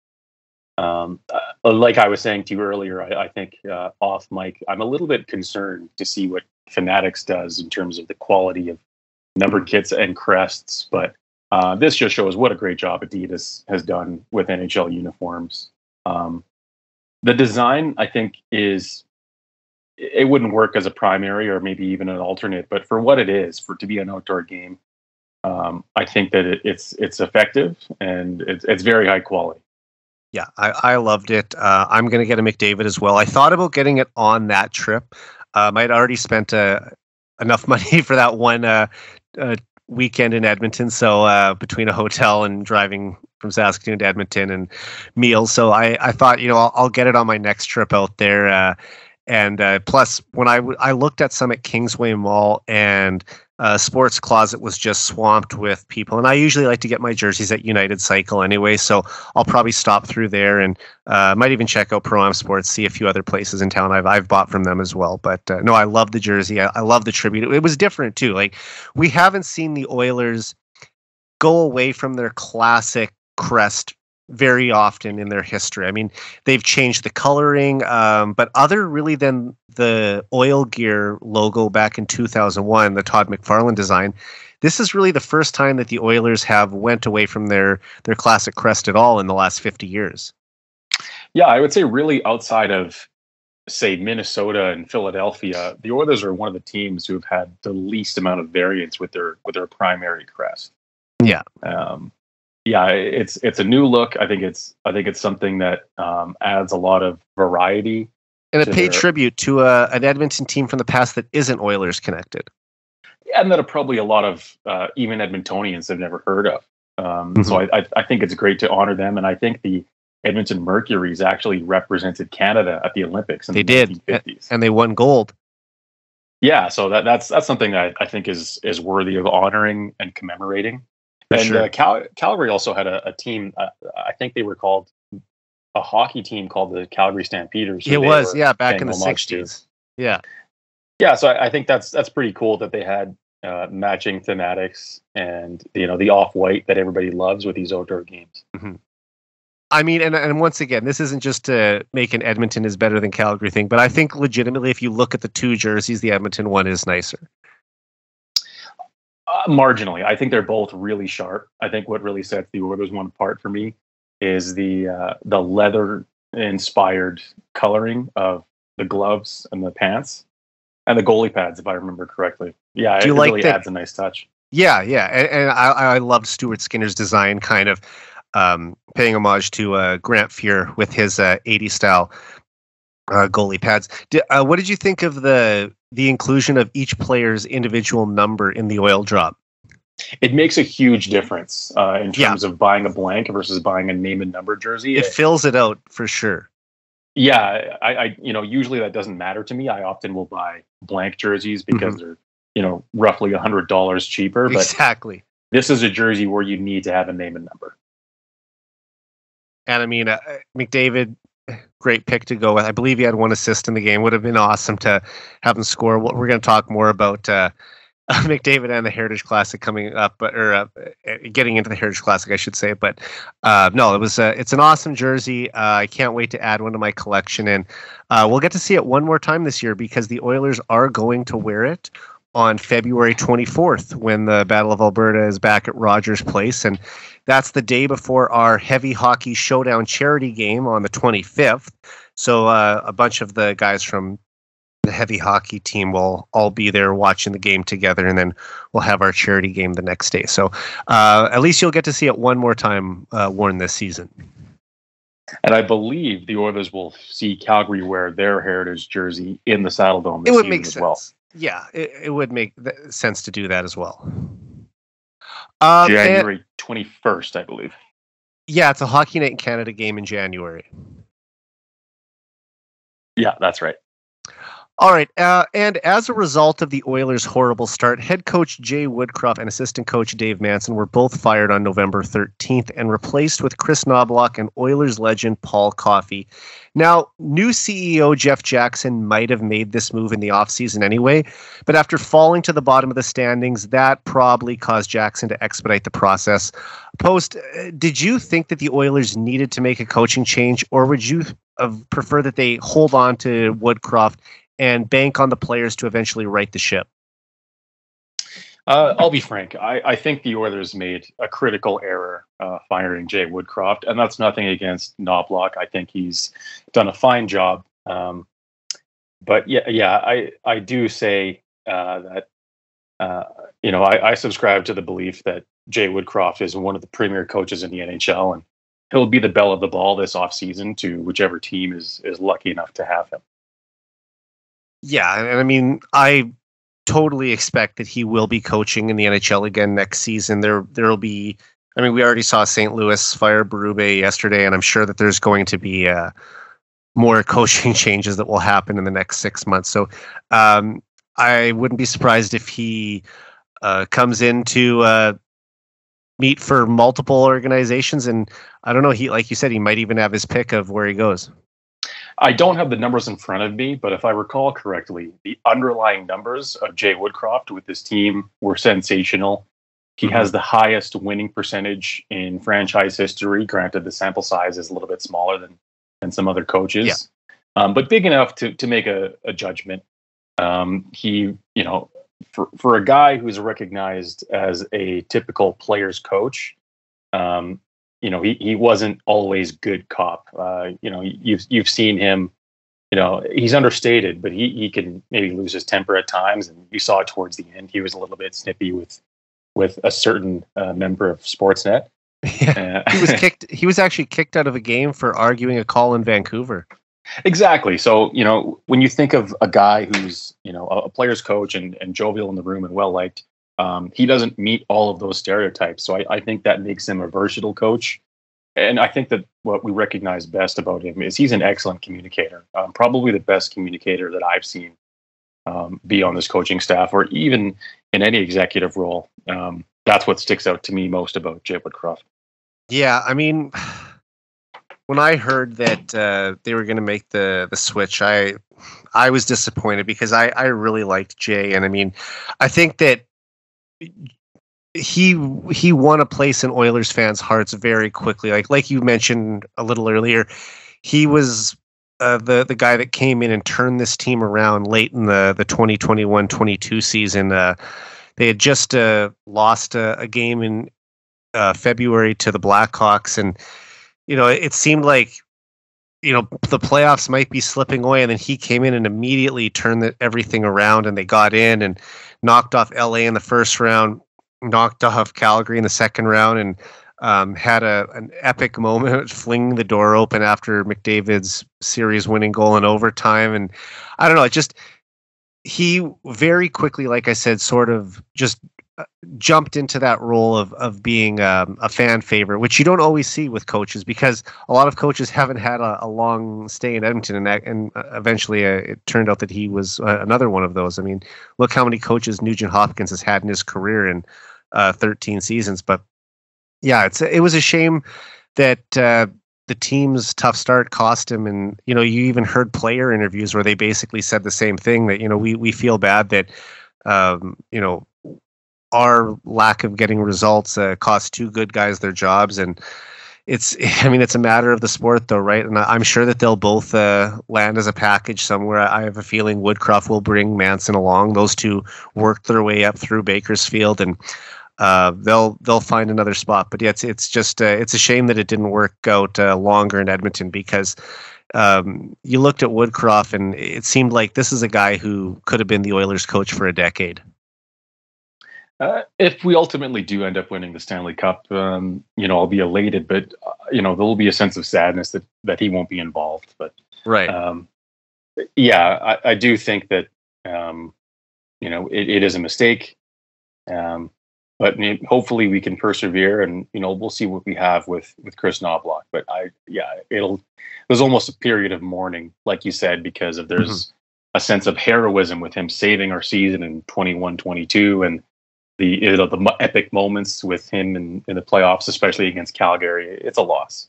Like I was saying to you earlier, I think off mic, I'm a little bit concerned to see what Fanatics does in terms of the quality of numbered kits and crests. But this just shows what a great job Adidas has done with NHL uniforms. The design, I think, it wouldn't work as a primary or maybe even an alternate, but for what it is, to be an outdoor game, I think that it's effective and it's very high quality. Yeah, I loved it. I'm going to get a McDavid as well. I thought about getting it on that trip. I'd already spent enough money for that one weekend in Edmonton. So between a hotel and driving from Saskatoon to Edmonton and meals. So I thought, I'll get it on my next trip out there. And plus, when I looked at some at Kingsway Mall, and Sports Closet was just swamped with people. And I usually like to get my jerseys at United Cycle anyway, so I'll probably stop through there and might even check out Pro-Am Sports, see a few other places in town I've bought from them as well. But no, I love the jersey. I love the tribute. It was different too. We haven't seen the Oilers go away from their classic crest very often in their history. I mean, they've changed the coloring, but other really than the oil gear logo back in 2001, the Todd McFarlane design, this is really the first time that the Oilers have went away from their classic crest at all in the last 50 years. Yeah, I would say really outside of, say, Minnesota and Philadelphia, the Oilers are one of the teams who have had the least amount of variance with their primary crest. Yeah. Yeah, it's a new look. I think it's something that adds a lot of variety, and it paid tribute to an Edmonton team from the past that isn't Oilers connected, and that probably a lot of even Edmontonians have never heard of. So I think it's great to honor them, and I think the Edmonton Mercury's actually represented Canada at the Olympics in the 1950s, and they won gold. Yeah, so that's something that I think is worthy of honoring and commemorating. And Calgary also had a team. I think they were called a hockey team called the Calgary Stampeders. It was, back in the 60s. Yeah. So I think that's pretty cool that they had matching thematics and the off-white that everybody loves with these outdoor games. Mm-hmm. I mean, and once again, this isn't just to make an Edmonton is better than Calgary thing, but I think legitimately, if you look at the two jerseys, the Edmonton one is nicer. Marginally. I think they're both really sharp. I think what really sets the Oilers one apart for me is the leather-inspired coloring of the gloves and the pants and the goalie pads, if I remember correctly. Yeah, it really adds a nice touch. Yeah, and I loved Stuart Skinner's design, kind of paying homage to Grant Fuhr with his 80s style goalie pads. What did you think of the inclusion of each player's individual number in the oil drop? It makes a huge difference in terms of buying a blank versus buying a name and number jersey. It fills it out for sure. Yeah, I usually that doesn't matter to me. I often will buy blank jerseys because they're roughly $100 cheaper. But exactly. This is a jersey where you need to have a name and number. And I mean, McDavid, great pick to go with. I believe he had one assist in the game. Would have been awesome to have him score. We're going to talk more about McDavid and the Heritage Classic coming up, or getting into the Heritage Classic, I should say. But no, it's an awesome jersey. I can't wait to add one to my collection, and we'll get to see it one more time this year because the Oilers are going to wear it on February 24th when the Battle of Alberta is back at Rogers Place, and that's the day before our Heavy Hockey Showdown charity game on the 25th. So a bunch of the guys from the heavy hockey team will all be there watching the game together, and then we'll have our charity game the next day. So at least you'll get to see it one more time worn this season. And I believe the Oilers will see Calgary wear their Heritage jersey in the Saddle Dome this season make as sense. Well. Yeah, it would make sense to do that as well. January 21st, I believe. Yeah, it's a Hockey Night in Canada game in January. Yeah, that's right. All right, and as a result of the Oilers' horrible start, head coach Jay Woodcroft and assistant coach Dave Manson were both fired on November 13th and replaced with Chris Knobloch and Oilers legend Paul Coffey. Now, new CEO Jeff Jackson might have made this move in the offseason anyway, but after falling to the bottom of the standings, that probably caused Jackson to expedite the process. Post, did you think that the Oilers needed to make a coaching change, or would you prefer that they hold on to Woodcroft and bank on the players to eventually right the ship? I'll be frank. I think the Oilers made a critical error firing Jay Woodcroft, and that's nothing against Knobloch. I think he's done a fine job. But I do say that I subscribe to the belief that Jay Woodcroft is one of the premier coaches in the NHL, and he'll be the belle of the ball this offseason to whichever team is lucky enough to have him. Yeah, and I mean, I totally expect that he will be coaching in the NHL again next season. There'll be, I mean, we already saw St. Louis fire Berube yesterday, and I'm sure that there's going to be more coaching changes that will happen in the next 6 months. So I wouldn't be surprised if he comes in to meet for multiple organizations, and I don't know, he, like you said, he might even have his pick of where he goes. I don't have the numbers in front of me, but if I recall correctly, the underlying numbers of Jay Woodcroft with this team were sensational. He has the highest winning percentage in franchise history. Granted, the sample size is a little bit smaller than some other coaches, but big enough to make a judgment. He, for a guy who's recognized as a typical player's coach, he wasn't always good cop. You've seen him. He's understated, but he can maybe lose his temper at times, and you saw it towards the end. He was a little bit snippy with a certain member of Sportsnet. Yeah, he was actually kicked out of a game for arguing a call in Vancouver. Exactly. So, when you think of a guy who's, a player's coach and jovial in the room and well liked, he doesn't meet all of those stereotypes. So I think that makes him a versatile coach. And I think that what we recognize best about him is he's an excellent communicator, probably the best communicator that I've seen be on this coaching staff or even in any executive role. That's what sticks out to me most about Jay Woodcroft. Yeah, I mean, when I heard that they were going to make the switch, I was disappointed because I really liked Jay. And I mean, I think that he won a place in Oilers fans' hearts very quickly. Like you mentioned a little earlier, he was the guy that came in and turned this team around late in the 2021-22 season. They had just lost a game in February to the Blackhawks, and it seemed like the playoffs might be slipping away, and then he came in and immediately turned everything around, and they got in and knocked off LA in the first round, knocked off Calgary in the second round, and had an epic moment flinging the door open after McDavid's series-winning goal in overtime. And I don't know, he very quickly, like I said, sort of just jumped into that role of being a fan favorite, which you don't always see with coaches because a lot of coaches haven't had a long stay in Edmonton, and eventually it turned out that he was another one of those. I mean, look how many coaches Nugent Hopkins has had in his career in 13 seasons. But yeah, it was a shame that the team's tough start cost him. And, you even heard player interviews where they basically said the same thing, that, we feel bad that, our lack of getting results cost two good guys their jobs. And it's a matter of the sport though, right? And I'm sure that they'll both land as a package somewhere. I have a feeling Woodcroft will bring Manson along. Those two worked their way up through Bakersfield, and they'll find another spot. But yeah, it's just it's a shame that it didn't work out longer in Edmonton, because you looked at Woodcroft and it seemed like this is a guy who could have been the Oilers coach for a decade. If we ultimately do end up winning the Stanley Cup, I'll be elated, but there will be a sense of sadness that he won't be involved. But right, I do think that it is a mistake. But hopefully we can persevere, and we'll see what we have with Chris Knobloch. But there's almost a period of mourning, like you said, because there's a sense of heroism with him saving our season in 21-22, and the epic moments with him in the playoffs, especially against Calgary. It's a loss.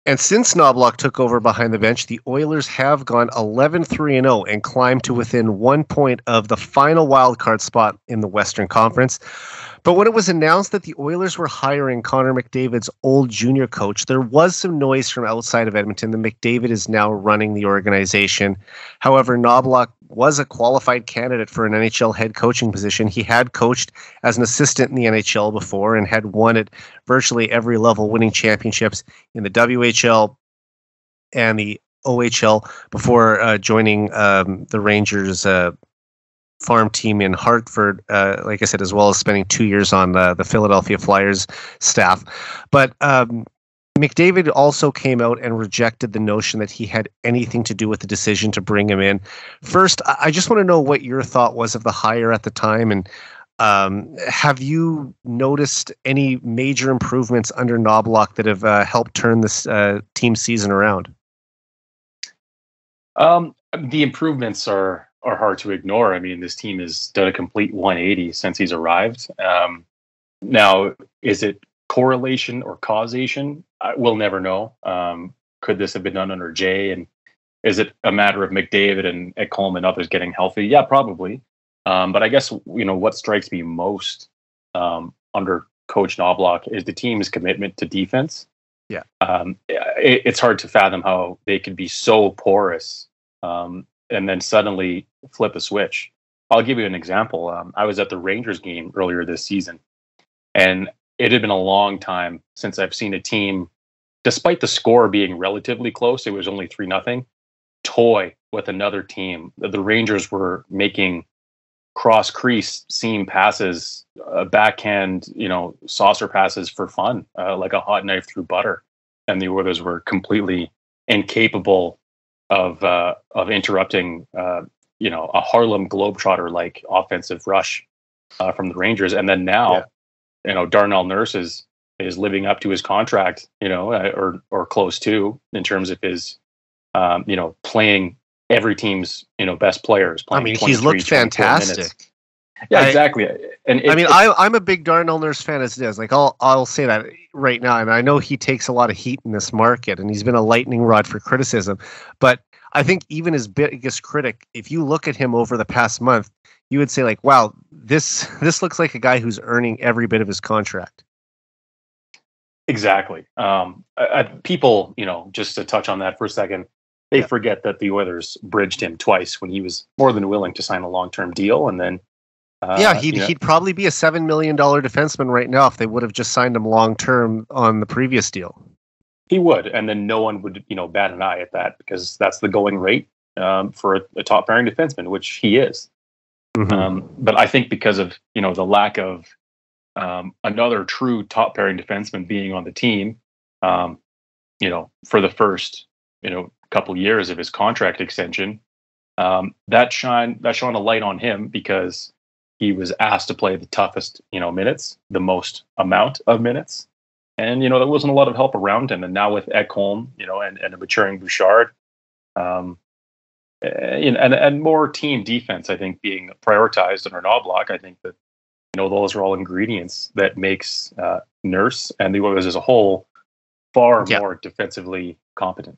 And since Knobloch took over behind the bench, the Oilers have gone 11-3-0 and climbed to within 1 point of the final wildcard spot in the Western Conference. But when it was announced that the Oilers were hiring Connor McDavid's old junior coach, there was some noise from outside of Edmonton that McDavid is now running the organization. However, Knobloch was a qualified candidate for an NHL head coaching position. He had coached as an assistant in the NHL before and had won at virtually every level, winning championships in the WHL and the OHL before joining the Rangers farm team in Hartford, like I said, as well as spending 2 years on the Philadelphia Flyers staff. But McDavid also came out and rejected the notion that he had anything to do with the decision to bring him in. First, I just want to know what your thought was of the hire at the time, and have you noticed any major improvements under Knobloch that have helped turn this team season around? The improvements are hard to ignore. I mean, this team has done a complete 180 since he's arrived. Now, is it correlation or causation? We'll never know. Could this have been done under Jay? And is it a matter of McDavid and Ekholm and others getting healthy? Yeah, probably. But I guess, what strikes me most under Coach Knobloch is the team's commitment to defense. Yeah. It's hard to fathom how they could be so porous and then suddenly flip a switch. I'll give you an example. I was at the Rangers game earlier this season, and it had been a long time since I've seen a team, despite the score being relatively close, it was only 3-0, toy with another team. The Rangers were making cross crease seam passes, backhand, saucer passes for fun, like a hot knife through butter. And the Oilers were completely incapable of interrupting, a Harlem Globetrotter like offensive rush from the Rangers. And then now, Darnell Nurse is living up to his contract, or close to, in terms of his, playing every team's, best players. I mean, he's looked fantastic. Yeah, exactly. And I'm a big Darnell Nurse fan as it is. Like, I'll say that right now. And I know he takes a lot of heat in this market, and he's been a lightning rod for criticism. But I think even his biggest critic, if you look at him over the past month, you would say, like, wow, this looks like a guy who's earning every bit of his contract. Exactly. People, just to touch on that for a second, they forget that the Oilers bridged him twice when he was more than willing to sign a long-term deal. And then, he'd probably be a $7 million defenseman right now if they would have just signed him long-term on the previous deal. He would, and then no one would, bat an eye at that, because that's the going rate for a top pairing defenseman, which he is. Mm-hmm. But I think because of the lack of another true top pairing defenseman being on the team, for the first couple years of his contract extension, that shone a light on him, because he was asked to play the toughest minutes, the most amount of minutes. And, there wasn't a lot of help around him. And now with Ekholm, and a maturing Bouchard, and more team defense, I think, being prioritized under Knobloch, I think that, those are all ingredients that makes Nurse and the Oilers as a whole far more defensively competent.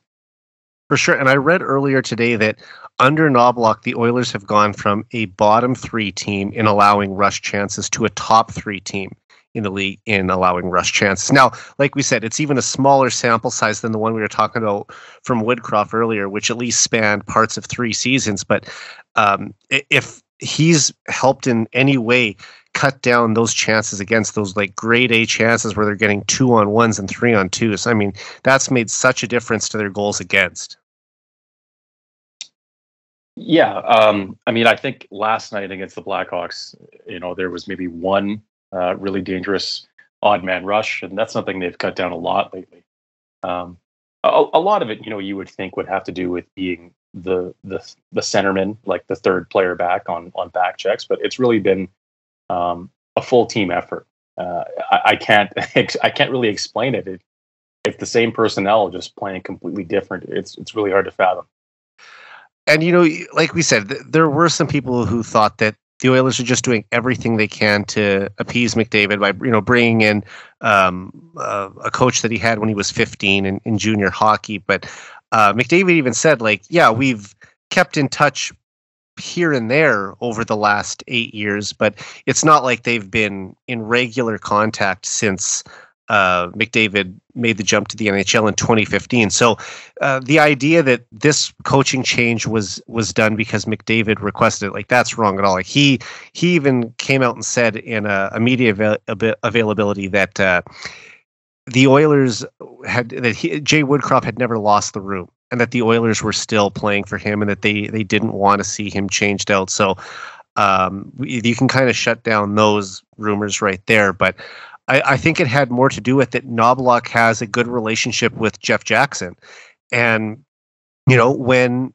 For sure. And I read earlier today that under Knobloch, the Oilers have gone from a bottom 3 team in allowing rush chances to a top 3 team in the league in allowing rush chances. Now, like we said, it's even a smaller sample size than the one we were talking about from Woodcroft earlier, which at least spanned parts of 3 seasons. But if he's helped in any way cut down those chances against those like grade A chances where they're getting 2-on-1s and 3-on-2s, I mean, that's made such a difference to their goals against. Yeah. I think last night against the Blackhawks, there was maybe one really dangerous odd man rush, and that's something they've cut down a lot lately. A lot of it, you would think would have to do with being the centerman, like the third player back on back checks, but it's really been a full team effort. I can't really explain it. If the same personnel just playing completely different, it's really hard to fathom. And like we said, there were some people who thought that the Oilers are just doing everything they can to appease McDavid by bringing in a coach that he had when he was 15 in junior hockey. But McDavid even said, like, yeah, we've kept in touch here and there over the last 8 years, but it's not like they've been in regular contact since McDavid made the jump to the NHL in 2015. So the idea that this coaching change was done because McDavid requested it, like, that's wrong at all. Like he even came out and said in a media availability that the Oilers Jay Woodcroft had never lost the room, and that the Oilers were still playing for him, and that they didn't want to see him changed out. So you can kind of shut down those rumors right there. But I think it had more to do with that Knobloch has a good relationship with Jeff Jackson. And, when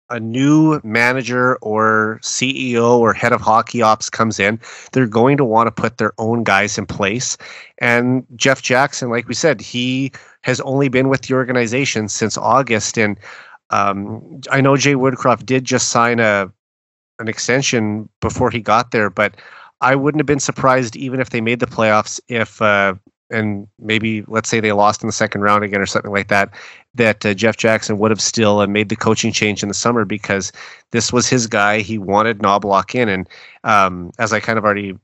a new manager or CEO or head of hockey ops comes in, they're going to want to put their own guys in place. And Jeff Jackson, like we said, he has only been with the organization since August. And I know Jay Woodcroft did just sign an extension before he got there, but I wouldn't have been surprised even if they made the playoffs if and maybe let's say they lost in the second round again or something like that, that Jeff Jackson would have still made the coaching change in the summer because this was his guy. He wanted Knobloch in. And as I kind of already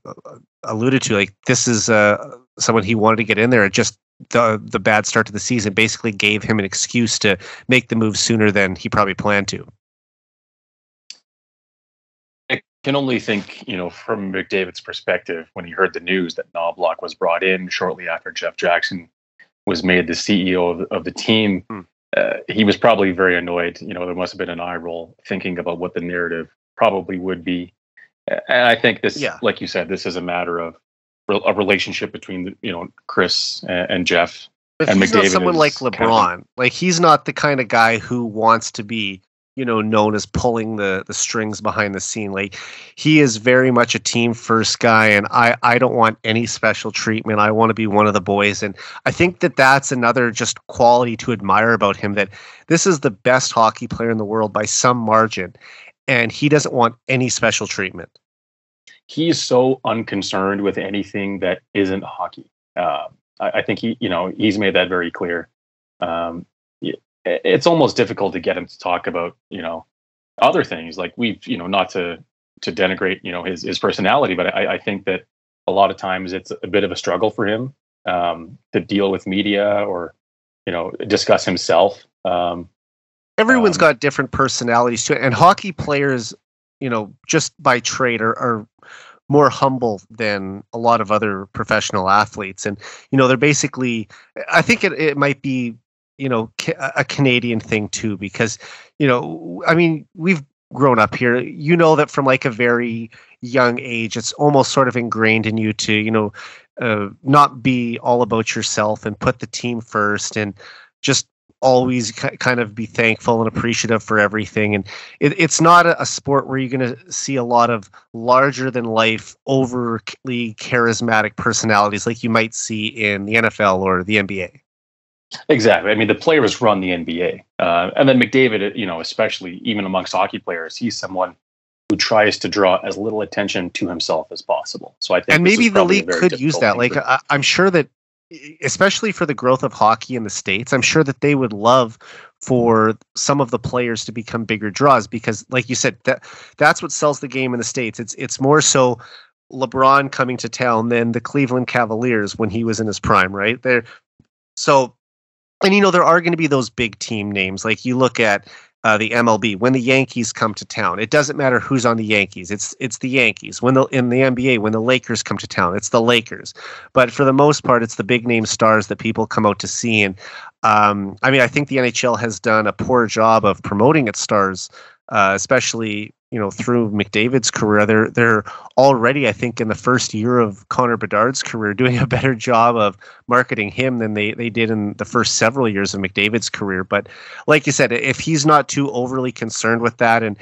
alluded to, like this is someone he wanted to get in there. It just the bad start to the season basically gave him an excuse to make the move sooner than he probably planned to. I can only think, from McDavid's perspective, when he heard the news that Knobloch was brought in shortly after Jeff Jackson was made the CEO of the team, he was probably very annoyed. There must have been an eye roll thinking about what the narrative probably would be. And I think this, like you said, this is a matter of a relationship between Chris and Jeff. But and he's McDavid not someone like LeBron. Like he's not the kind of guy who wants to be, known as pulling the strings behind the scene. Like he is very much a team first guy, and I don't want any special treatment. I want to be one of the boys. And I think that that's another just quality to admire about him, that this is the best hockey player in the world by some margin, and he doesn't want any special treatment. He's so unconcerned with anything that isn't hockey. I think he's made that very clear. It's almost difficult to get him to talk about, other things. Like we've, not to denigrate, his personality, but I think that a lot of times it's a bit of a struggle for him to deal with media or, discuss himself. Everyone's got different personalities too, and hockey players, just by trade are more humble than a lot of other professional athletes. And, they're basically, I think it might be, a Canadian thing too, because, we've grown up here, that from like a very young age, it's almost sort of ingrained in you to, not be all about yourself and put the team first and just always kind of be thankful and appreciative for everything. And it's not a sport where you're going to see a lot of larger than life, overly charismatic personalities like you might see in the NFL or the NBA. Exactly. I mean, the players run the NBA. And then McDavid, especially even amongst hockey players, he's someone who tries to draw as little attention to himself as possible. So I think, and maybe the league could use that. Like, I'm sure that, especially for the growth of hockey in the States, I'm sure that they would love for some of the players to become bigger draws, because like you said, that's what sells the game in the States. It's more so LeBron coming to town than the Cleveland Cavaliers when he was in his prime, right? And there are going to be those big team names. Like you look at the MLB, when the Yankees come to town, it doesn't matter who's on the Yankees. It's the Yankees. In the NBA, when the Lakers come to town, it's the Lakers. But for the most part, it's the big name stars that people come out to see. And I think the NHL has done a poor job of promoting its stars, especially through McDavid's career. They're already, I think, in the first year of Connor Bedard's career, doing a better job of marketing him than they did in the first several years of McDavid's career. But like you said, if he's not too overly concerned with that and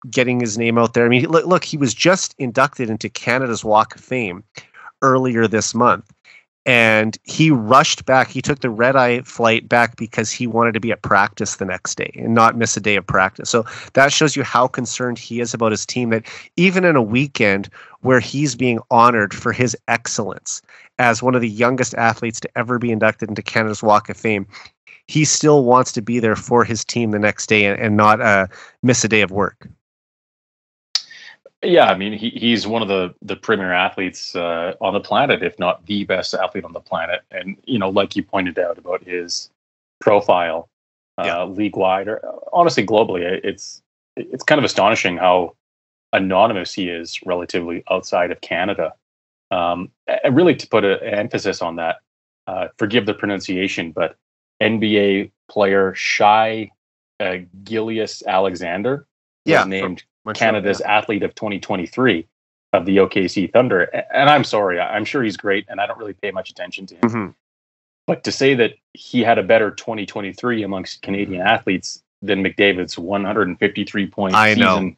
getting his name out there, I mean, look, he was just inducted into Canada's Walk of Fame earlier this month. And he rushed back. He took the red-eye flight back because he wanted to be at practice the next day and not miss a day of practice. So that shows you how concerned he is about his team, that even in a weekend where he's being honored for his excellence as one of the youngest athletes to ever be inducted into Canada's Walk of Fame, he still wants to be there for his team the next day and not miss a day of work. Yeah, I mean, he's one of the premier athletes on the planet, if not the best athlete on the planet. And, like you pointed out about his profile league-wide, or honestly globally, it's kind of astonishing how anonymous he is relatively outside of Canada. And really, to put an emphasis on that, forgive the pronunciation, but NBA player Shai Gilgeous-Alexander was named Canada's Athlete of 2023 of the OKC Thunder. And I'm sorry, I'm sure he's great, and I don't really pay much attention to him. Mm-hmm. But to say that he had a better 2023 amongst Canadian athletes than McDavid's 153-point season,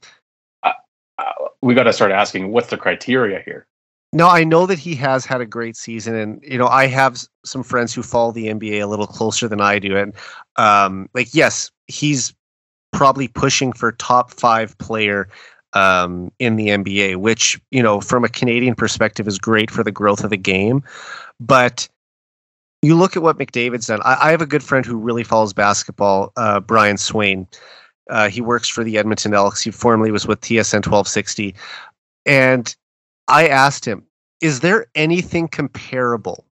we got to start asking, what's the criteria here? No, I know that he has had a great season, and I have some friends who follow the NBA a little closer than I do, and yes, he's probably pushing for top 5 player in the NBA, which, from a Canadian perspective is great for the growth of the game. But you look at what McDavid's done. I have a good friend who really follows basketball, Brian Swain. He works for the Edmonton Elks. He formerly was with TSN 1260. And I asked him, is there anything comparable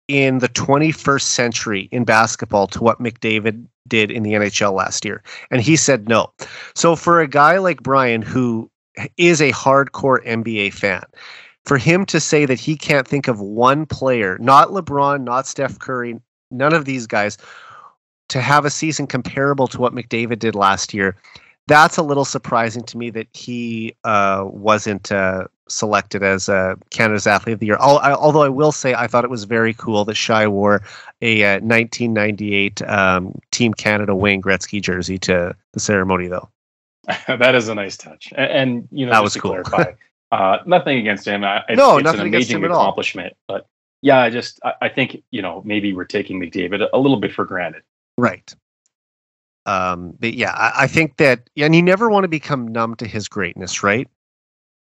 in the 21st century in basketball to what McDavid did in the NHL last year? And he said no. So for a guy like Brian, who is a hardcore NBA fan, for him to say that he can't think of one player, not LeBron, not Steph Curry, none of these guys, to have a season comparable to what McDavid did last year, that's a little surprising to me that he wasn't selected as Canada's Athlete of the Year. Although I will say I thought it was very cool that Shai wore a 1998 Team Canada Wayne Gretzky jersey to the ceremony, though. That is a nice touch. And that was cool. Clarify, nothing against him. It's an amazing accomplishment. But yeah, I think, maybe we're taking McDavid a little bit for granted. Right. But yeah, I think that, and you never want to become numb to his greatness, right?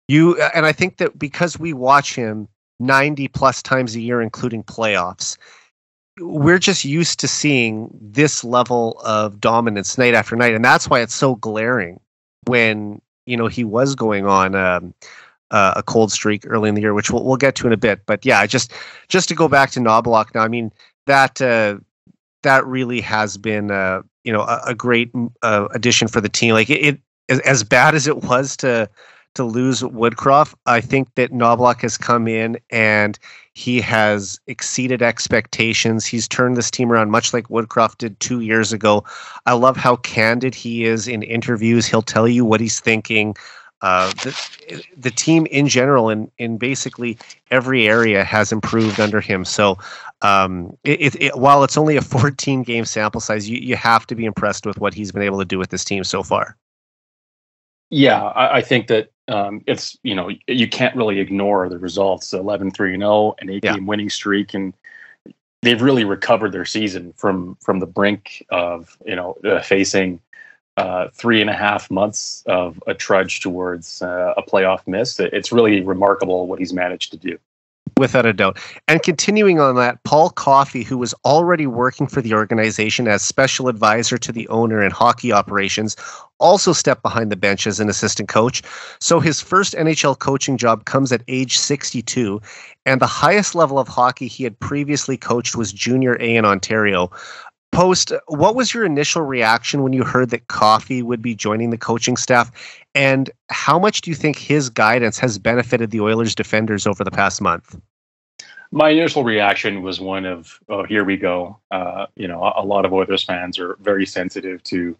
And I think that because we watch him 90 plus times a year, including playoffs, we're just used to seeing this level of dominance night after night. And that's why it's so glaring when, he was going on a cold streak early in the year, which we'll get to in a bit. But yeah, just to go back to Knoblauch now, I mean, that really has been, a great addition for the team. Like it as bad as it was to lose Woodcroft, I think that Knoblauch has come in and he has exceeded expectations. He's turned this team around, much like Woodcroft did 2 years ago. I love how candid he is in interviews. He'll tell you what he's thinking. The team in general, in basically every area, has improved under him. So while it's only a 14-game sample size, you have to be impressed with what he's been able to do with this team so far. Yeah, I think that it's, you can't really ignore the results. 11-3-0, an 8-game winning streak, and they've really recovered their season from the brink of facing 3.5 months of a trudge towards a playoff miss. It's really remarkable what he's managed to do. Without a doubt. And continuing on that, Paul Coffey, who was already working for the organization as special advisor to the owner in hockey operations, also stepped behind the bench as an assistant coach. So his first NHL coaching job comes at age 62, and the highest level of hockey he had previously coached was Junior A in Ontario. Post, what was your initial reaction when you heard that Coffey would be joining the coaching staff? And how much do you think his guidance has benefited the Oilers defenders over the past month? My initial reaction was one of, oh, here we go. A lot of Oilers fans are very sensitive to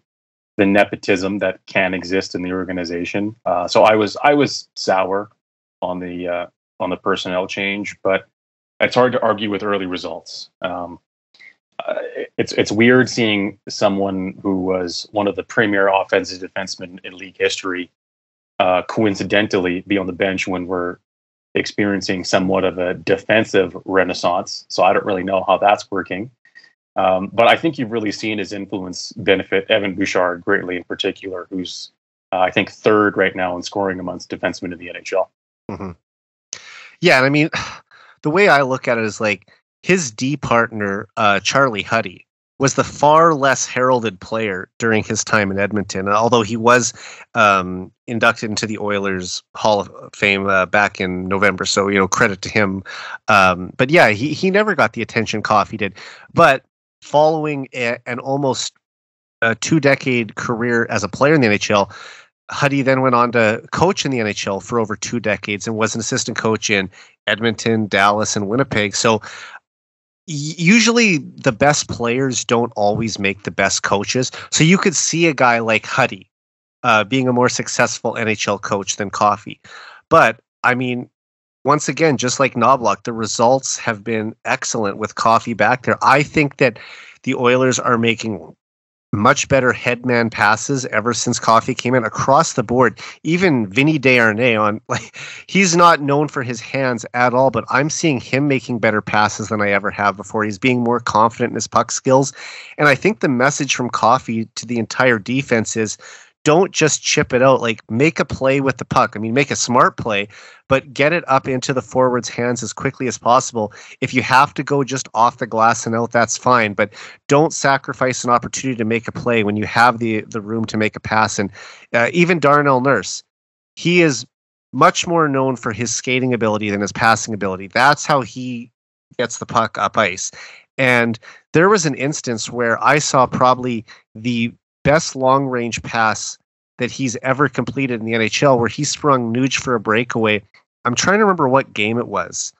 the nepotism that can exist in the organization. So I was sour on the personnel change, but it's hard to argue with early results. It's weird seeing someone who was one of the premier offensive defensemen in league history coincidentally be on the bench when we're experiencing somewhat of a defensive renaissance. So I don't really know how that's working. But I think you've really seen his influence benefit Evan Bouchard greatly in particular, who's I think third right now in scoring amongst defensemen in the NHL. Mm-hmm. Yeah, and I mean, the way I look at it is like, his D partner, Charlie Huddy, was the far less heralded player during his time in Edmonton, although he was inducted into the Oilers Hall of Fame back in November. So, credit to him. But yeah, he never got the attention Coffey did. But following an almost 2-decade career as a player in the NHL, Huddy then went on to coach in the NHL for over 2 decades and was an assistant coach in Edmonton, Dallas, and Winnipeg. So usually the best players don't always make the best coaches. So you could see a guy like Huddy being a more successful NHL coach than Coffey. But I mean, once again, just like Knoblauch, the results have been excellent with Coffey back there. I think that the Oilers are making much better headman passes ever since Coffey came in across the board. Even Vinny Desharnais he's not known for his hands at all, but I'm seeing him making better passes than I ever have before. He's being more confident in his puck skills. And I think the message from Coffey to the entire defense is don't just chip it out. Like, make a play with the puck. I mean, make a smart play, but get it up into the forward's hands as quickly as possible. If you have to go just off the glass and out, that's fine, but don't sacrifice an opportunity to make a play when you have the room to make a pass. And even Darnell Nurse, he is much more known for his skating ability than his passing ability. That's how he gets the puck up ice. And there was an instance where I saw probably the best long-range pass that he's ever completed in the NHL, where he sprung Nuge for a breakaway. I'm trying to remember what game it was.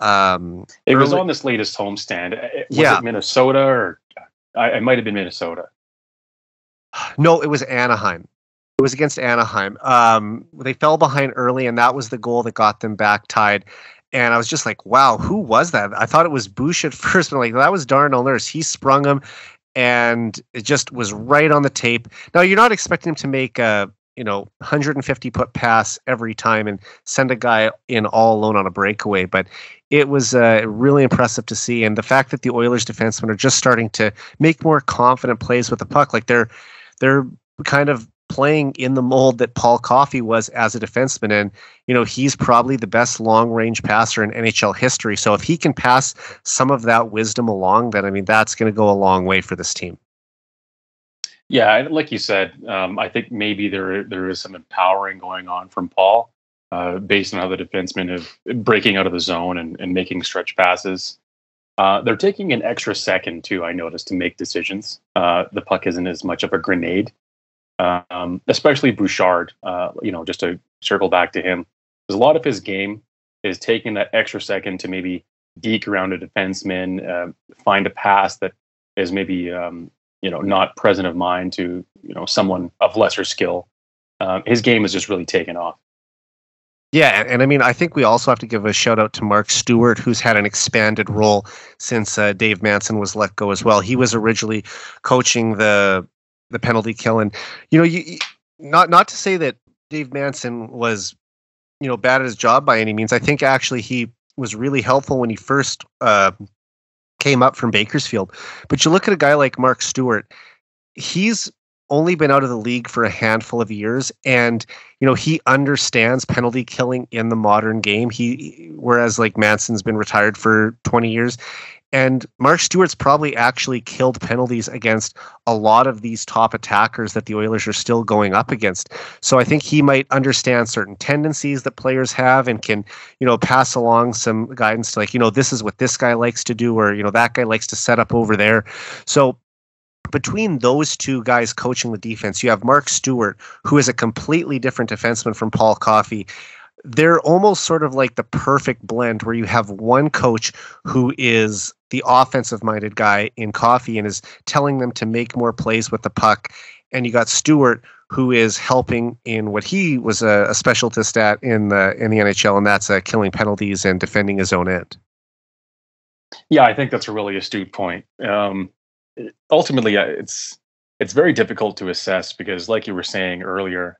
It was on this latest homestand. Was it Minnesota or it might have been Minnesota? No, it was Anaheim. It was against Anaheim. They fell behind early, and that was the goal that got them back tied. And I was just like, wow, who was that? I thought it was Bush at first, but like, that was Darnell Nurse. He sprung him, and it just was right on the tape. Now, you're not expecting him to make a 150-foot pass every time and send a guy in all alone on a breakaway, but it was really impressive to see. And the fact that the Oilers defensemen are just starting to make more confident plays with the puck, like they're kind of playing in the mold that Paul Coffey was as a defenseman. And, he's probably the best long-range passer in NHL history. So if he can pass some of that wisdom along, then, I mean, that's going to go a long way for this team. Yeah, like you said, I think maybe there is some empowering going on from Paul, based on how the defensemen have breaking out of the zone and making stretch passes. They're taking an extra second, too, I noticed, to make decisions. The puck isn't as much of a grenade. Especially Bouchard, just to circle back to him, because a lot of his game is taking that extra second to maybe deke around a defenseman, find a pass that is maybe, not present of mind to, someone of lesser skill. His game has just really taken off. Yeah, and I mean, I think we also have to give a shout out to Mark Stewart, who's had an expanded role since Dave Manson was let go as well. He was originally coaching the penalty kill, and not to say that Dave Manson was bad at his job by any means. I think actually he was really helpful when he first came up from Bakersfield. But you look at a guy like Mark Stewart, he's only been out of the league for a handful of years, and he understands penalty killing in the modern game. Whereas like Manson's been retired for 20 years. And Mark Stewart's probably actually killed penalties against a lot of these top attackers that the Oilers are still going up against. So I think he might understand certain tendencies that players have and can, pass along some guidance to, like, this is what this guy likes to do, or, that guy likes to set up over there. So between those two guys coaching the defense, you have Mark Stewart, who is a completely different defenseman from Paul Coffey. They're almost sort of like the perfect blend, where you have one coach who is the offensive-minded guy in Coffey and is telling them to make more plays with the puck, and you got Stewart, who is helping in what he was a specialist at in the NHL, and that's killing penalties and defending his own end. Yeah, I think that's a really astute point. Ultimately, it's very difficult to assess because, like you were saying earlier,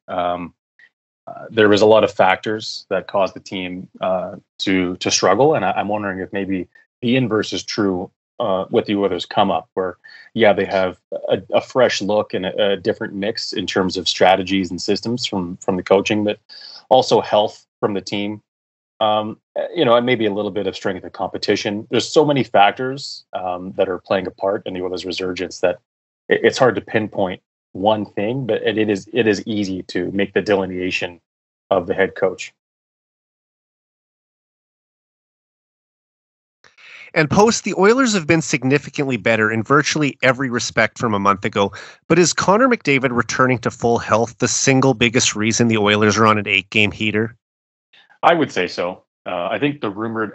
there was a lot of factors that caused the team to struggle, and I'm wondering if maybe the inverse is true with the Oilers come up, where they have a fresh look and a different mix in terms of strategies and systems from the coaching, but also health from the team. And maybe a little bit of strength of competition. There's so many factors that are playing a part in the Oilers' resurgence that it's hard to pinpoint one thing, but it is easy to make the delineation of the head coach. And Post, the Oilers have been significantly better in virtually every respect from a month ago. But is Connor McDavid returning to full health the single biggest reason the Oilers are on an 8-game heater? I would say so. I think the rumored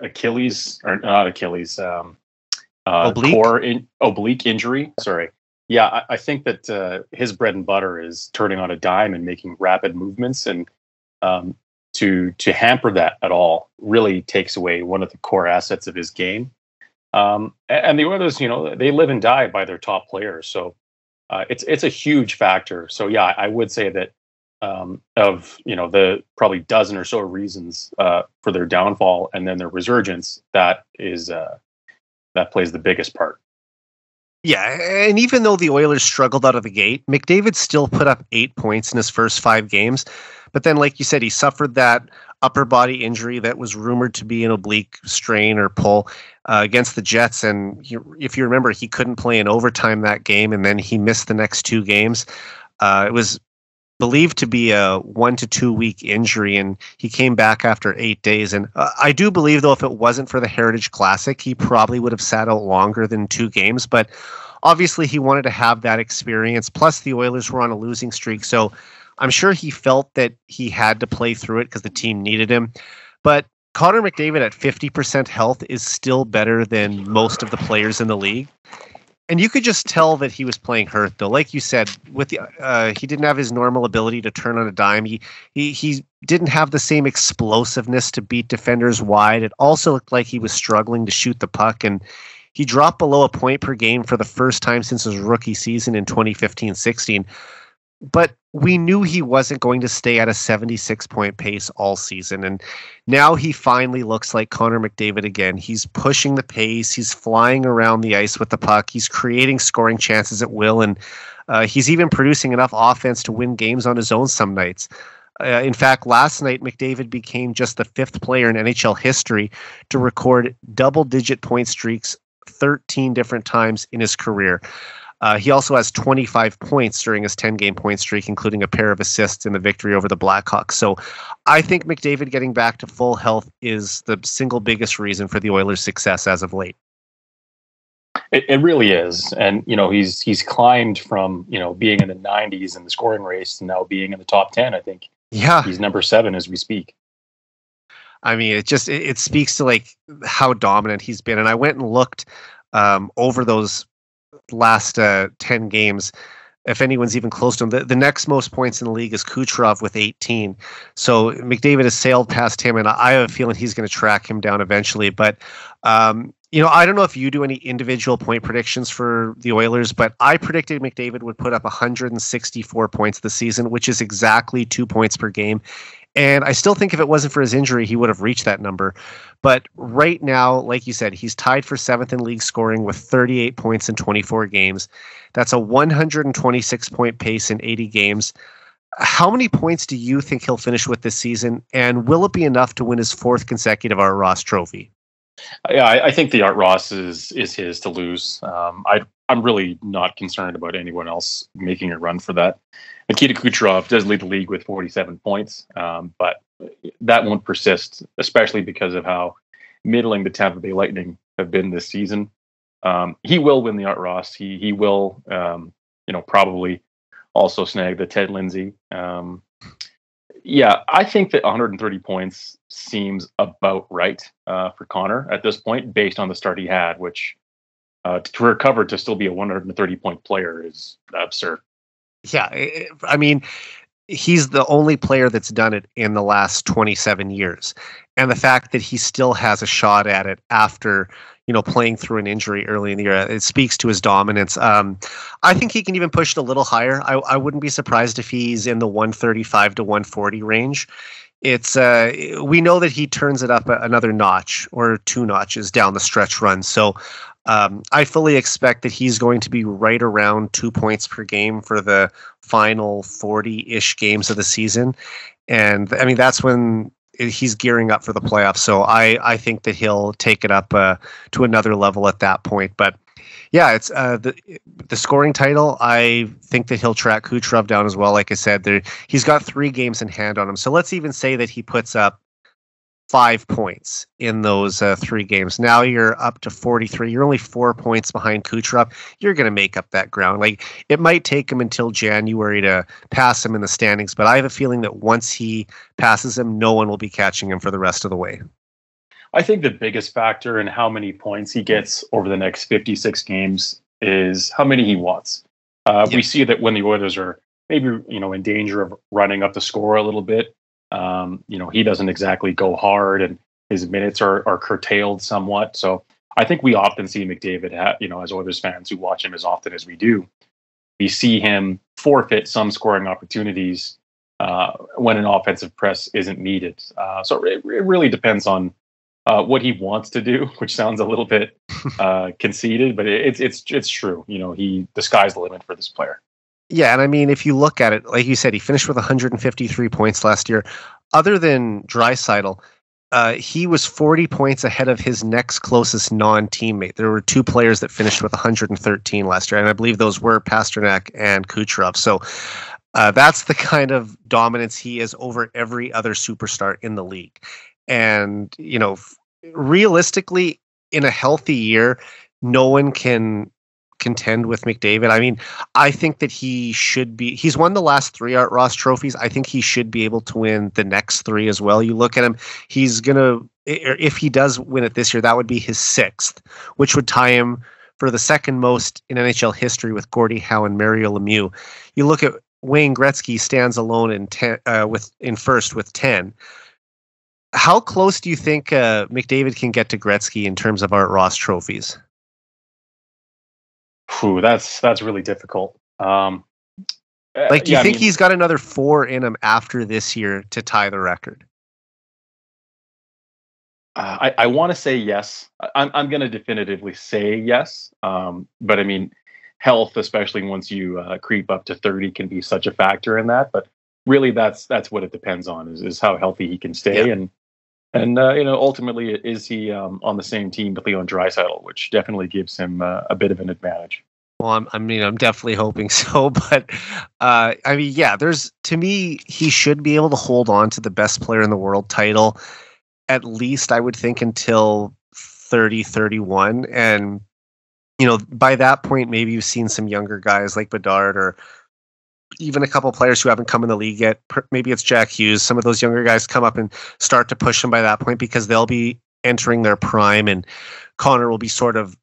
oblique injury. Sorry. Yeah, I think that his bread and butter is turning on a dime and making rapid movements, and to hamper that at all really takes away one of the core assets of his game. And the Oilers, they live and die by their top players, so it's a huge factor. So yeah, I would say that of the probably dozen or so reasons for their downfall and then their resurgence, that plays the biggest part. Yeah, and even though the Oilers struggled out of the gate, McDavid still put up 8 points in his first 5 games. But then, like you said, he suffered that upper body injury that was rumored to be an oblique strain or pull against the Jets. And if you remember, he couldn't play in overtime that game, and then he missed the next 2 games. It was believed to be a 1 to 2 week injury, and he came back after 8 days. And I do believe, though, if it wasn't for the Heritage Classic, he probably would have sat out longer than 2 games. But obviously, he wanted to have that experience. Plus, the Oilers were on a losing streak, so I'm sure he felt that he had to play through it because the team needed him. But Connor McDavid at 50% health is still better than most of the players in the league. And you could just tell that he was playing hurt, though. Like you said, with the he didn't have his normal ability to turn on a dime. He didn't have the same explosiveness to beat defenders wide. It also looked like he was struggling to shoot the puck, and he dropped below a point per game for the first time since his rookie season in 2015-16. But we knew he wasn't going to stay at a 76-point pace all season. And now he finally looks like Connor McDavid again. He's pushing the pace. He's flying around the ice with the puck. He's creating scoring chances at will. And he's even producing enough offense to win games on his own some nights. In fact, last night, McDavid became just the 5th player in NHL history to record double-digit point streaks 13 different times in his career. He also has 25 points during his 10-game point streak, including a pair of assists in the victory over the Blackhawks. So I think McDavid getting back to full health is the single biggest reason for the Oilers' success as of late. It really is. And, he's climbed from, being in the 90s in the scoring race to now being in the top 10. I think he's number 7 as we speak. I mean, it speaks to like how dominant he's been. And I went and looked over those last 10 games, if anyone's even close to him. The next most points in the league is Kucherov with 18. So McDavid has sailed past him, and I have a feeling he's going to track him down eventually. But, I don't know if you do any individual point predictions for the Oilers, but I predicted McDavid would put up 164 points this season, which is exactly 2 points per game. And I still think if it wasn't for his injury, he would have reached that number. But right now, like you said, he's tied for 7th in league scoring with 38 points in 24 games. That's a 126-point pace in 80 games. How many points do you think he'll finish with this season? And will it be enough to win his 4th consecutive Art Ross trophy? Yeah, I think the Art Ross is his to lose. I'm really not concerned about anyone else making a run for that. Nikita Kucherov does lead the league with 47 points, but that won't persist, especially because of how middling the Tampa Bay Lightning have been this season. He will win the Art Ross. He will, probably also snag the Ted Lindsay. Yeah, I think that 130 points seems about right for Connor at this point, based on the start he had, which to recover to still be a 130-point player is absurd. Yeah, I mean, he's the only player that's done it in the last 27 years. And the fact that he still has a shot at it after, playing through an injury early in the year, it speaks to his dominance. I think he can even push it a little higher. I wouldn't be surprised if he's in the 135 to 140 range. It's we know that he turns it up another notch or 2 notches down the stretch run. So I fully expect that he's going to be right around 2 points per game for the final 40-ish games of the season. And I mean, that's when he's gearing up for the playoffs. So I think that he'll take it up to another level at that point. But yeah, it's the scoring title. I think that he'll track Kucherov down as well. Like I said, he's got 3 games in hand on him. So let's even say that he puts up 5 points in those 3 games. Now you're up to 43. You're only 4 points behind Kucherov. You're going to make up that ground. Like, it might take him until January to pass him in the standings, but I have a feeling that once he passes him, no one will be catching him for the rest of the way. I think the biggest factor in how many points he gets over the next 56 games is how many he wants. Yep. We see that when the Oilers are maybe, in danger of running up the score a little bit, he doesn't exactly go hard and his minutes are curtailed somewhat. So I think we often see McDavid, as Oilers fans who watch him as often as we do, we see him forfeit some scoring opportunities when an offensive press isn't needed. So it really depends on what he wants to do, which sounds a little bit conceited, but it's true. The sky's the limit for this player. Yeah, and I mean, if you look at it, like you said, he finished with 153 points last year. Other than Draisaitl, he was 40 points ahead of his next closest non-teammate. There were two players that finished with 113 last year, and I believe those were Pasternak and Kucherov. So that's the kind of dominance he is over every other superstar in the league. And, realistically, in a healthy year, no one can contend with McDavid. I mean, I think that he's won the last 3 Art Ross trophies. I think he should be able to win the next 3 as well. You look at him, if he does win it this year, that would be his 6th, which would tie him for the second most in NHL history with Gordie Howe and Mario Lemieux. You look at Wayne Gretzky stands alone in first with 10. How close do you think McDavid can get to Gretzky in terms of Art Ross trophies? That's really difficult. Do you think he's got another 4 in him after this year to tie the record? I want to say yes. I'm going to definitively say yes. But I mean, health, especially once you creep up to 30, can be such a factor in that. But really, that's what it depends on is how healthy he can stay, yeah. and ultimately, is he on the same team with Leon Draisaitl, which definitely gives him a bit of an advantage. Well, I'm definitely hoping so, but to me, he should be able to hold on to the best player in the world title, at least I would think until 30, 31. And, by that point, maybe you've seen some younger guys like Bedard or even a couple players who haven't come in the league yet. Maybe it's Jack Hughes. Some of those younger guys come up and start to push him by that point because they'll be entering their prime, and Connor will be sort of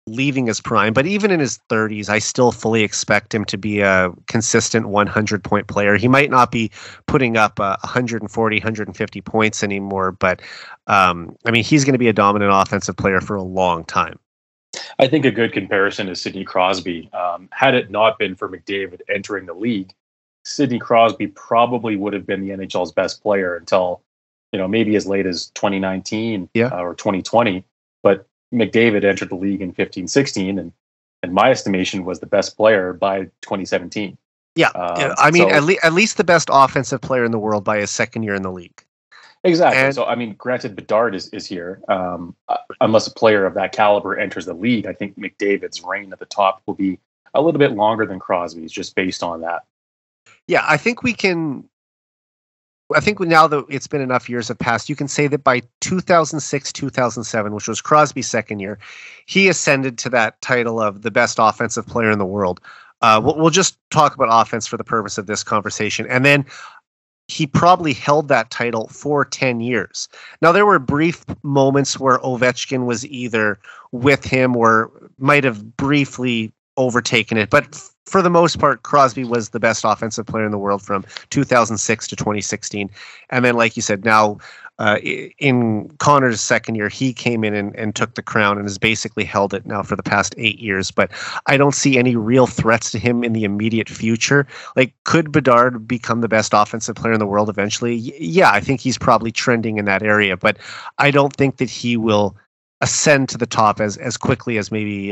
leaving his prime. But even in his 30s, I still fully expect him to be a consistent 100-point player. He might not be putting up 140, 150 points anymore, but he's going to be a dominant offensive player for a long time. I think a good comparison is Sidney Crosby. Had it not been for McDavid entering the league, Sidney Crosby probably would have been the NHL's best player until, maybe as late as 2019 or 2020. But McDavid entered the league in 15-16, and in my estimation was the best player by 2017. Yeah, at least the best offensive player in the world by his second year in the league. Exactly. And, so, granted, Bedard is here. Unless a player of that caliber enters the league, I think McDavid's reign at the top will be a little bit longer than Crosby's, just based on that. Yeah, I think now that it's been enough years have passed, you can say that by 2006, 2007, which was Crosby's second year, he ascended to that title of the best offensive player in the world. We'll just talk about offense for the purpose of this conversation. And then he probably held that title for 10 years. Now, there were brief moments where Ovechkin was either with him or might have briefly overtaken it. But for the most part, Crosby was the best offensive player in the world from 2006 to 2016. And then, like you said, now in Connor's second year, he came in and took the crown and has basically held it now for the past 8 years. But I don't see any real threats to him in the immediate future. Like, could Bedard become the best offensive player in the world eventually? Yeah, I think he's probably trending in that area. But I don't think that he will ascend to the top as quickly as maybe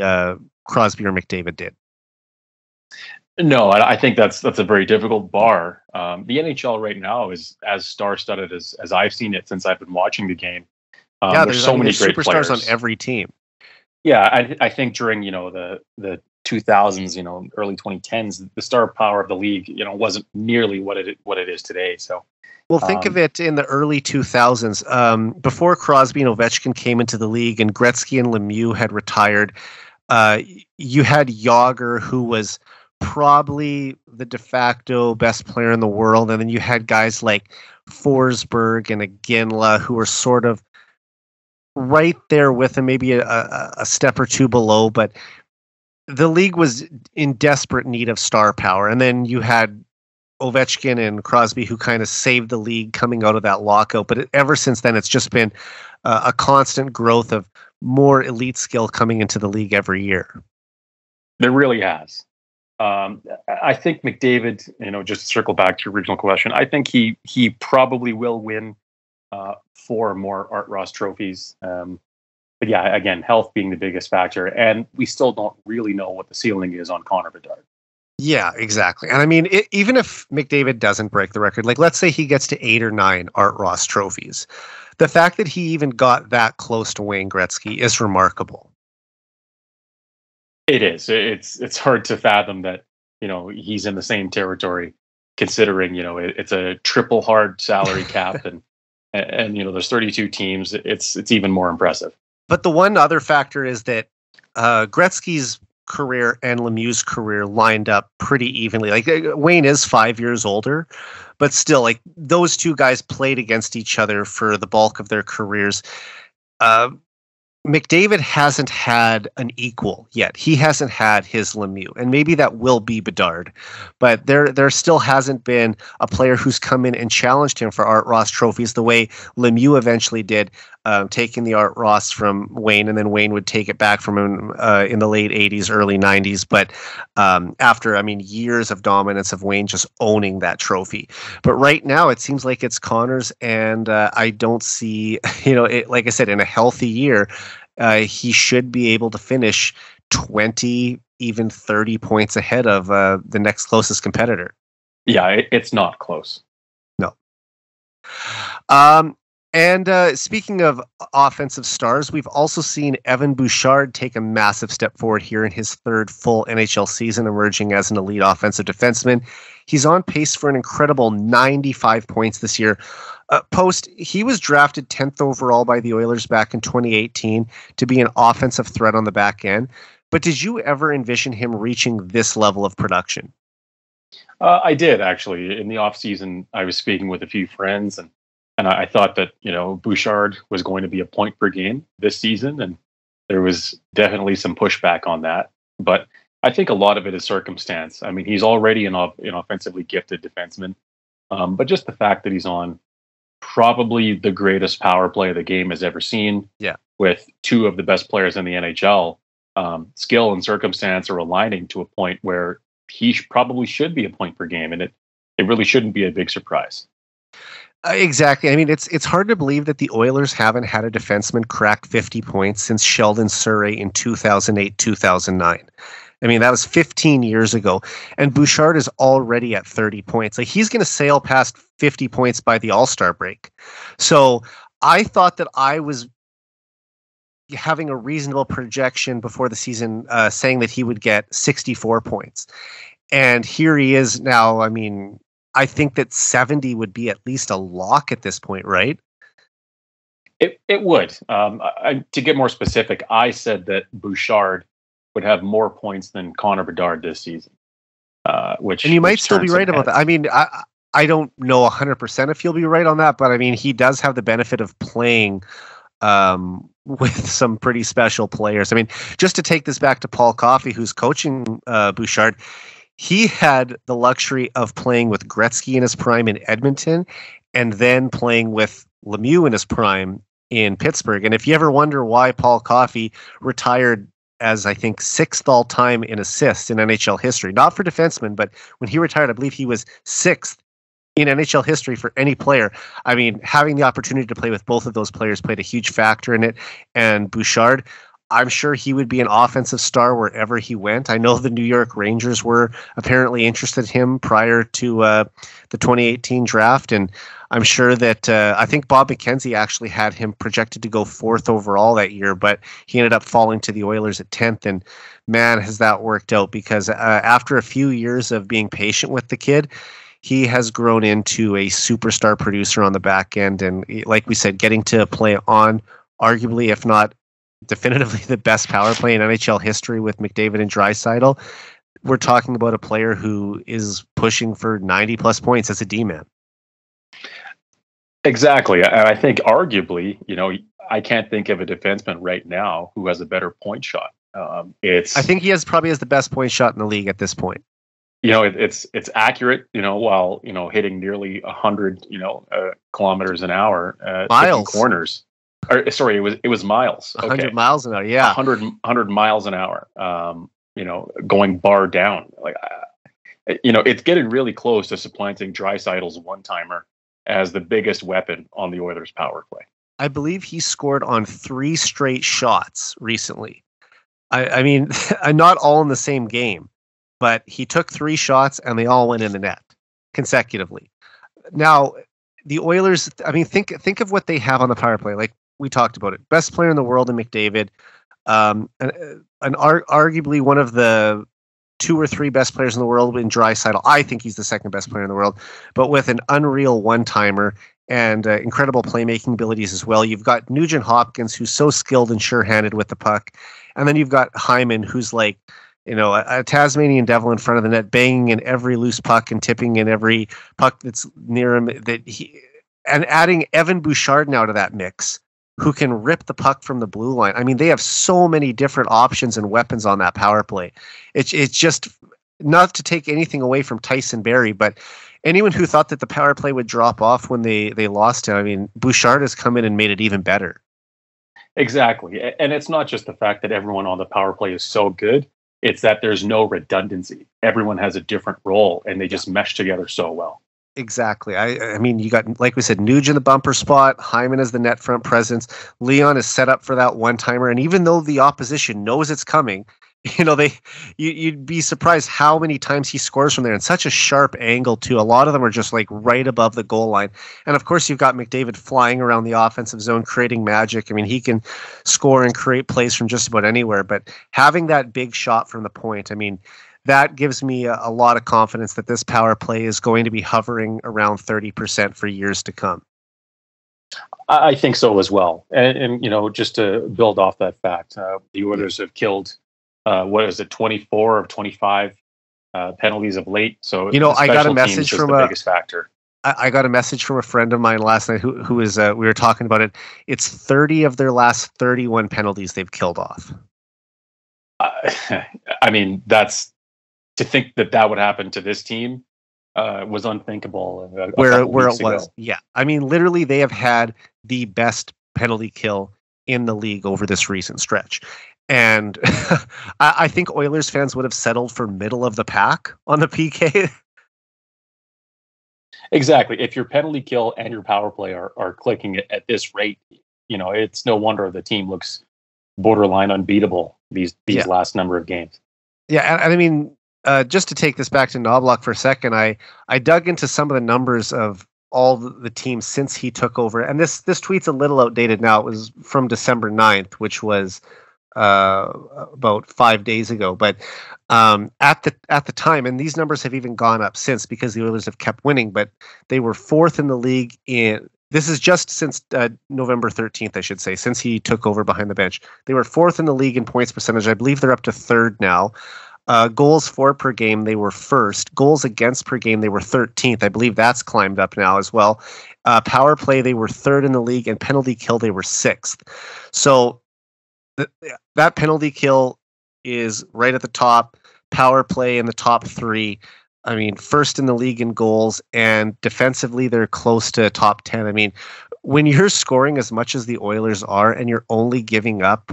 Crosby or McDavid did. No, I think that's a very difficult bar. The NHL right now is as star-studded as I've seen it since I've been watching the game. There's so many great superstars players on every team. Yeah, I think during the 2000s, early 2010s, the star power of the league wasn't nearly what it is today. So, well, think of it in the early 2000s, before Crosby and Ovechkin came into the league, and Gretzky and Lemieux had retired. You had Yager, who was probably the de facto best player in the world, and then you had guys like Forsberg and Iginla who were sort of right there with him, maybe a step or two below, but the league was in desperate need of star power. And then you had Ovechkin and Crosby who kind of saved the league coming out of that lockout, but ever since then it's just been a constant growth of more elite skill coming into the league every year. It really has. I think McDavid, just to circle back to your original question, I think he probably will win 4 more Art Ross trophies. But yeah, again, health being the biggest factor, and we still don't really know what the ceiling is on Connor Bedard. Yeah, exactly. And I mean, even if McDavid doesn't break the record, like let's say he gets to 8 or 9 Art Ross trophies, the fact that he even got that close to Wayne Gretzky is remarkable. It is. It's hard to fathom that, he's in the same territory, considering, it's a triple hard salary cap and there's 32 teams. It's even more impressive. But the one other factor is that Gretzky's career and Lemieux's career lined up pretty evenly. Like Wayne is 5 years older, but still, like those two guys played against each other for the bulk of their careers. McDavid hasn't had an equal yet. He hasn't had his Lemieux, and maybe that will be Bedard. But there still hasn't been a player who's come in and challenged him for Art Ross trophies the way Lemieux eventually did, taking the Art Ross from Wayne, and then Wayne would take it back from him in the late 80s, early 90s. But after, years of dominance of Wayne just owning that trophy. But right now, it seems like it's Connor's, and I don't see, like I said, in a healthy year, he should be able to finish 20, even 30 points ahead of the next closest competitor. Yeah, it's not close. No. And speaking of offensive stars, we've also seen Evan Bouchard take a massive step forward here in his third full NHL season, emerging as an elite offensive defenseman. He's on pace for an incredible 95 points this year. Post, he was drafted 10th overall by the Oilers back in 2018 to be an offensive threat on the back end. But did you ever envision him reaching this level of production? I did, actually. In the offseason, I was speaking with a few friends, and I thought that, Bouchard was going to be a point per game this season, and there was definitely some pushback on that. But I think a lot of it is circumstance. I mean, he's already an offensively gifted defenseman, but just the fact that he's on probably the greatest power play the game has ever seen, with 2 of the best players in the NHL, skill and circumstance are aligning to a point where he probably should be a point per game, and it really shouldn't be a big surprise. Exactly. I mean, it's hard to believe that the Oilers haven't had a defenseman crack 50 points since Sheldon Surrey in 2008-2009. I mean, that was 15 years ago, and Bouchard is already at 30 points. Like, he's going to sail past 50 points by the All-Star break. So I thought that I was having a reasonable projection before the season, saying that he would get 64 points. And here he is now. I mean, I think that 70 would be at least a lock at this point, right? It would. To get more specific, I said that Bouchard would have more points than Connor Bedard this season. And you might still be right about that. I mean, I don't know 100% if you'll be right on that, but I mean, he does have the benefit of playing with some pretty special players. I mean, just to take this back to Paul Coffey, who's coaching Bouchard, he had the luxury of playing with Gretzky in his prime in Edmonton and then playing with Lemieux in his prime in Pittsburgh. And if you ever wonder why Paul Coffey retired as, I think, 6th all-time in assists in NHL history, not for defensemen, but when he retired, I believe he was 6th in NHL history for any player. I mean, having the opportunity to play with both of those players played a huge factor in it. And Bouchard, I'm sure he would be an offensive star wherever he went. I know the New York Rangers were apparently interested in him prior to the 2018 draft. And I'm sure that I think Bob McKenzie actually had him projected to go 4th overall that year, but he ended up falling to the Oilers at 10th. And man, has that worked out, because after a few years of being patient with the kid, he has grown into a superstar producer on the back end. And like we said, getting to play on arguably, if not definitively, the best power play in NHL history with McDavid and Draisaitl. We're talking about a player who is pushing for 90 plus points as a D-man. Exactly. And I think arguably, I can't think of a defenseman right now who has a better point shot. I think he probably has the best point shot in the league at this point. It's accurate, while, hitting nearly 100, kilometers an hour, miles corners. Sorry, it was miles. 100 miles an hour. Yeah. 100 miles an hour. Going bar down. Like, it's getting really close to supplanting Draisaitl's one-timer as the biggest weapon on the Oilers' power play. I believe he scored on 3 straight shots recently. I mean, not all in the same game, but he took 3 shots and they all went in the net consecutively. Now, the Oilers, I mean, think of what they have on the power play. Like we talked about it. Best player in the world in McDavid. Arguably one of the 2 or 3 best players in the world in Draisaitl. I think he's the second best player in the world, but with an unreal one-timer and incredible playmaking abilities as well. You've got Nugent Hopkins, who's so skilled and sure-handed with the puck. And then you've got Hyman, who's like, a Tasmanian devil in front of the net, banging in every loose puck and tipping in every puck that's near him. And adding Evan Bouchard now to that mix, who can rip the puck from the blue line. I mean, they have so many different options and weapons on that power play. It's just, not to take anything away from Tyson Barrie, but anyone who thought that the power play would drop off when they lost him, I mean, Bouchard has come in and made it even better. Exactly. And it's not just the fact that everyone on the power play is so good. It's that there's no redundancy. Everyone has a different role and they just mesh together so well. Exactly. I mean, you got, like we said, Nuge in the bumper spot, Hyman as the net front presence. Leon is set up for that one-timer. And even though the opposition knows it's coming, you'd be surprised how many times he scores from there in such a sharp angle too. A lot of them are just like right above the goal line. And of course you've got McDavid flying around the offensive zone, creating magic. I mean, he can score and create plays from just about anywhere, but having that big shot from the point, I mean, that gives me a lot of confidence that this power play is going to be hovering around 30% for years to come. I think so as well. And just to build off that fact, the Oilers have killed 24 of 25 penalties of late. So I got a message from the biggest factor. I got a message from a friend of mine last night who is we were talking about it. It's 30 of their last 31 penalties they've killed off. I mean, that's to think that would happen to this team was unthinkable. Where it was, yeah. I mean, literally, they have had the best penalty kill in the league over this recent stretch. And I think Oilers fans would have settled for middle of the pack on the PK. Exactly. If your penalty kill and your power play are clicking at this rate, it's no wonder the team looks borderline unbeatable these last number of games. Yeah, and I mean, just to take this back to Knobloch for a second, I dug into some of the numbers of all the teams since he took over. And this tweet's a little outdated now. It was from December 9th, which was about 5 days ago. But at the time, and these numbers have even gone up since because the Oilers have kept winning, but they were 4th in the league this is just since November 13th, I should say, since he took over behind the bench. They were 4th in the league in points percentage. I believe they're up to 3rd now. Goals for per game, they were 1st. Goals against per game, they were 13th. I believe that's climbed up now as well. Power play, they were 3rd in the league, and penalty kill, they were 6th. So that penalty kill is right at the top. Power play in the top 3. I mean, 1st in the league in goals, and defensively, they're close to top 10. I mean, when you're scoring as much as the Oilers are, and you're only giving up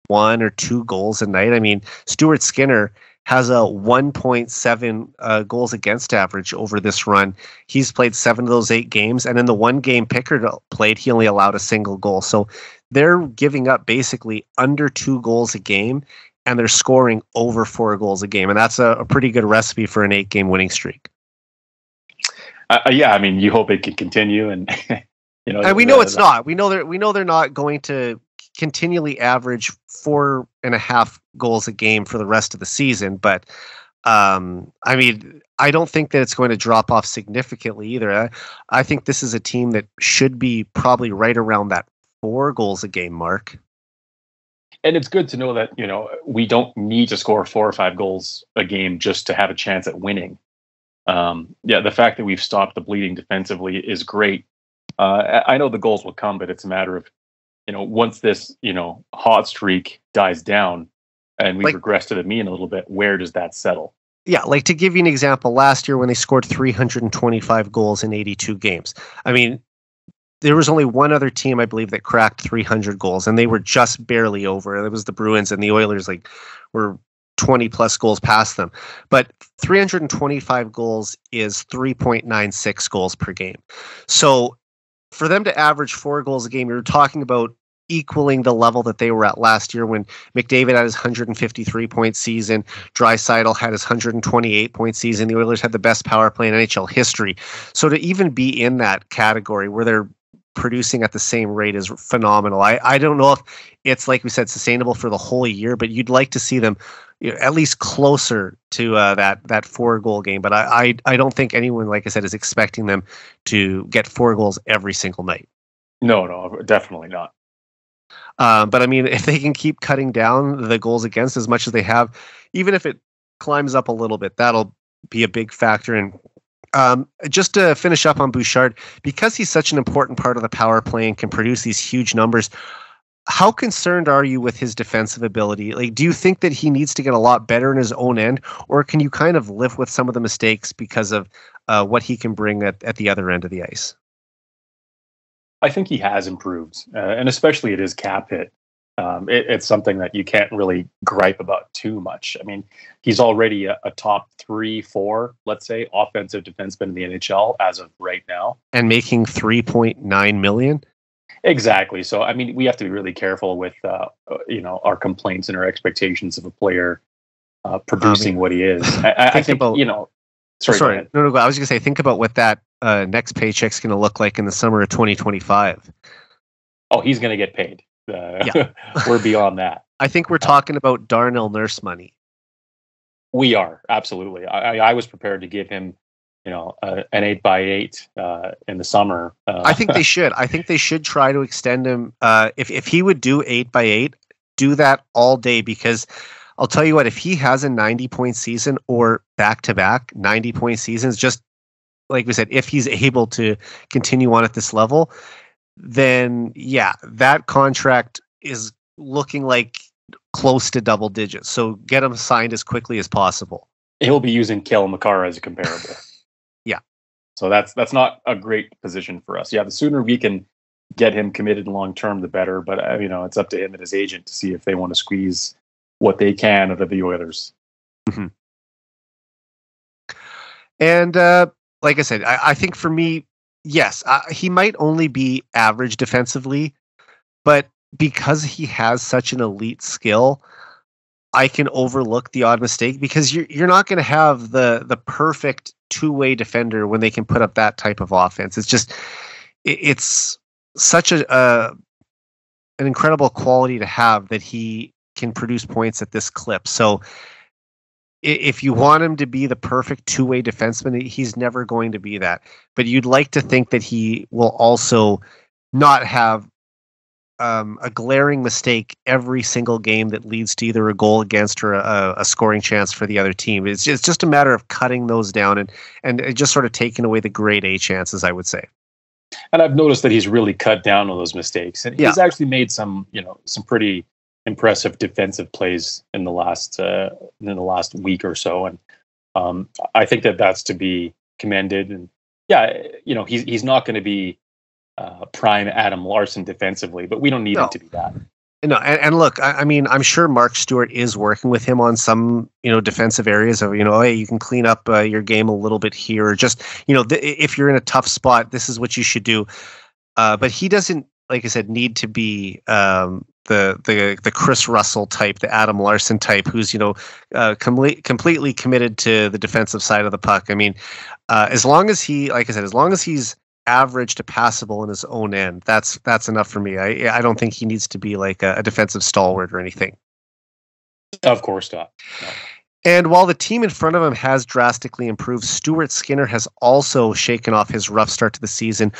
1 or 2 goals a night. I mean, Stuart Skinner has a 1.7 goals against average over this run. He's played 7 of those 8 games, and in the one game Pickard played, he only allowed a single goal. So they're giving up basically under 2 goals a game, and they're scoring over 4 goals a game, and that's a pretty good recipe for an 8-game winning streak. Yeah, I mean, you hope it can continue, and and we know it's not. We know they're not going to continually average 4.5 goals a game for the rest of the season. But I mean, I don't think that it's going to drop off significantly either. I think this is a team that should be probably right around that 4 goals a game mark. And it's good to know that, we don't need to score 4 or 5 goals a game just to have a chance at winning. The fact that we've stopped the bleeding defensively is great. I know the goals will come, but it's a matter of, once this, hot streak dies down and we regress to the mean a little bit, where does that settle? Yeah, like to give you an example, last year when they scored 325 goals in 82 games, I mean, there was only one other team, I believe, that cracked 300 goals, and they were just barely over. It was the Bruins, and the Oilers were 20 plus goals past them. But 325 goals is 3.96 goals per game. So for them to average 4 goals a game, you're talking about equaling the level that they were at last year when McDavid had his 153-point season, Draisaitl had his 128-point season. The Oilers had the best power play in NHL history. So to even be in that category where they're producing at the same rate is phenomenal. I don't know if it's, like we said, sustainable for the whole year, but you'd like to see them at least closer to that 4-goal game. But I don't think anyone, like I said, is expecting them to get 4 goals every single night. No, definitely not. But I mean, if they can keep cutting down the goals against as much as they have, even if it climbs up a little bit, that'll be a big factor. And just to finish up on Bouchard, because he's such an important part of the power play and can produce these huge numbers, how concerned are you with his defensive ability? Like, do you think that he needs to get a lot better in his own end, or can you kind of live with some of the mistakes because of what he can bring at the other end of the ice? I think he has improved, and especially at his cap hit. It's something that you can't really gripe about too much. I mean, he's already a top 3-4, let's say, offensive defenseman in the NHL as of right now. And making $3.9 million? Exactly. So, I mean, we have to be really careful with, our complaints and our expectations of a player producing what he is. I think, about, Sorry. No, I was going to say, think about what that next paycheck's going to look like in the summer of 2025. Oh, he's going to get paid. Yeah. We're beyond that. I think we're talking about Darnell Nurse money. We are, absolutely. I was prepared to give him, an 8x8 in the summer. I think they should. I think they should try to extend him. If he would do 8x8, do that all day, because I'll tell you what, if he has a 90-point season or back-to-back 90-point seasons, just like we said, if he's able to continue on at this level, then yeah, that contract is looking like close to double digits. So get him signed as quickly as possible. He'll be using Cale Makar as a comparable. Yeah. So that's not a great position for us. Yeah, the sooner we can get him committed long-term, the better. But, it's up to him and his agent to see if they want to squeeze what they can out of the Oilers. Mm-hmm. And like I said, I think for me, yes, he might only be average defensively, but because he has such an elite skill, I can overlook the odd mistake, because you're not going to have the perfect two-way defender when they can put up that type of offense. It's just it's such an incredible quality to have that he can produce points at this clip. So if you want him to be the perfect two-way defenseman, he's never going to be that. But you'd like to think that he will also not have a glaring mistake every single game that leads to either a goal against or a scoring chance for the other team. It's just a matter of cutting those down and just sort of taking away the grade A chances, I would say. And I've noticed that he's really cut down on those mistakes. And he's actually made some pretty impressive defensive plays in the last week or so, and I think that's to be commended. And he's not going to be prime Adam Larson defensively, but we don't need him to be that. No, and look, I mean, I'm sure Mark Stewart is working with him on some defensive areas of hey, you can clean up your game a little bit here, or just if you're in a tough spot, this is what you should do. But he doesn't, like I said, need to be the Chris Russell type, the Adam Larson type, who's completely committed to the defensive side of the puck. I mean, as long as he's average to passable in his own end, that's enough for me. I don't think he needs to be like a defensive stalwart or anything. Of course not. No. And while the team in front of him has drastically improved, Stuart Skinner has also shaken off his rough start to the season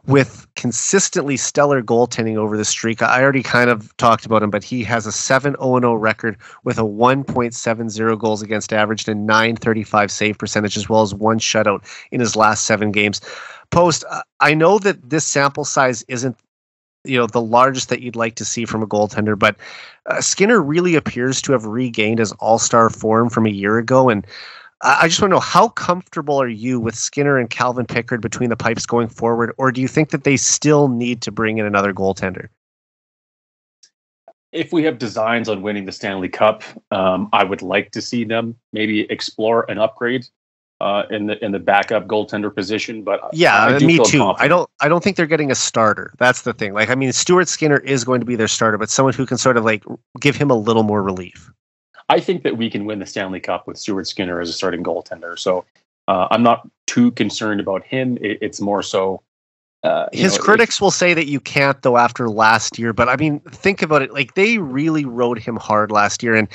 with consistently stellar goaltending over the streak. I already kind of talked about him, but he has a 7-0-0 record with a 1.70 goals against average and a .935 save percentage, as well as one shutout in his last 7 games. Post, I know that this sample size isn't the largest that you'd like to see from a goaltender, but Skinner really appears to have regained his all-star form from a year ago. And I just want to know, how comfortable are you with Skinner and Calvin Pickard between the pipes going forward? Or do you think that they still need to bring in another goaltender? if we have designs on winning the Stanley Cup, I would like to see them maybe explore an upgrade in the backup goaltender position. But Yeah, I do me feel too. confident. I don't think they're getting a starter. That's the thing. Like, I mean, Stuart Skinner is going to be their starter, but someone who can sort of like give him a little more relief. I think that we can win the Stanley Cup with Stuart Skinner as a starting goaltender. So I'm not too concerned about him. It's more so. His critics will say that you can't, though, after last year. But I mean, think about it. Like, they really rode him hard last year, and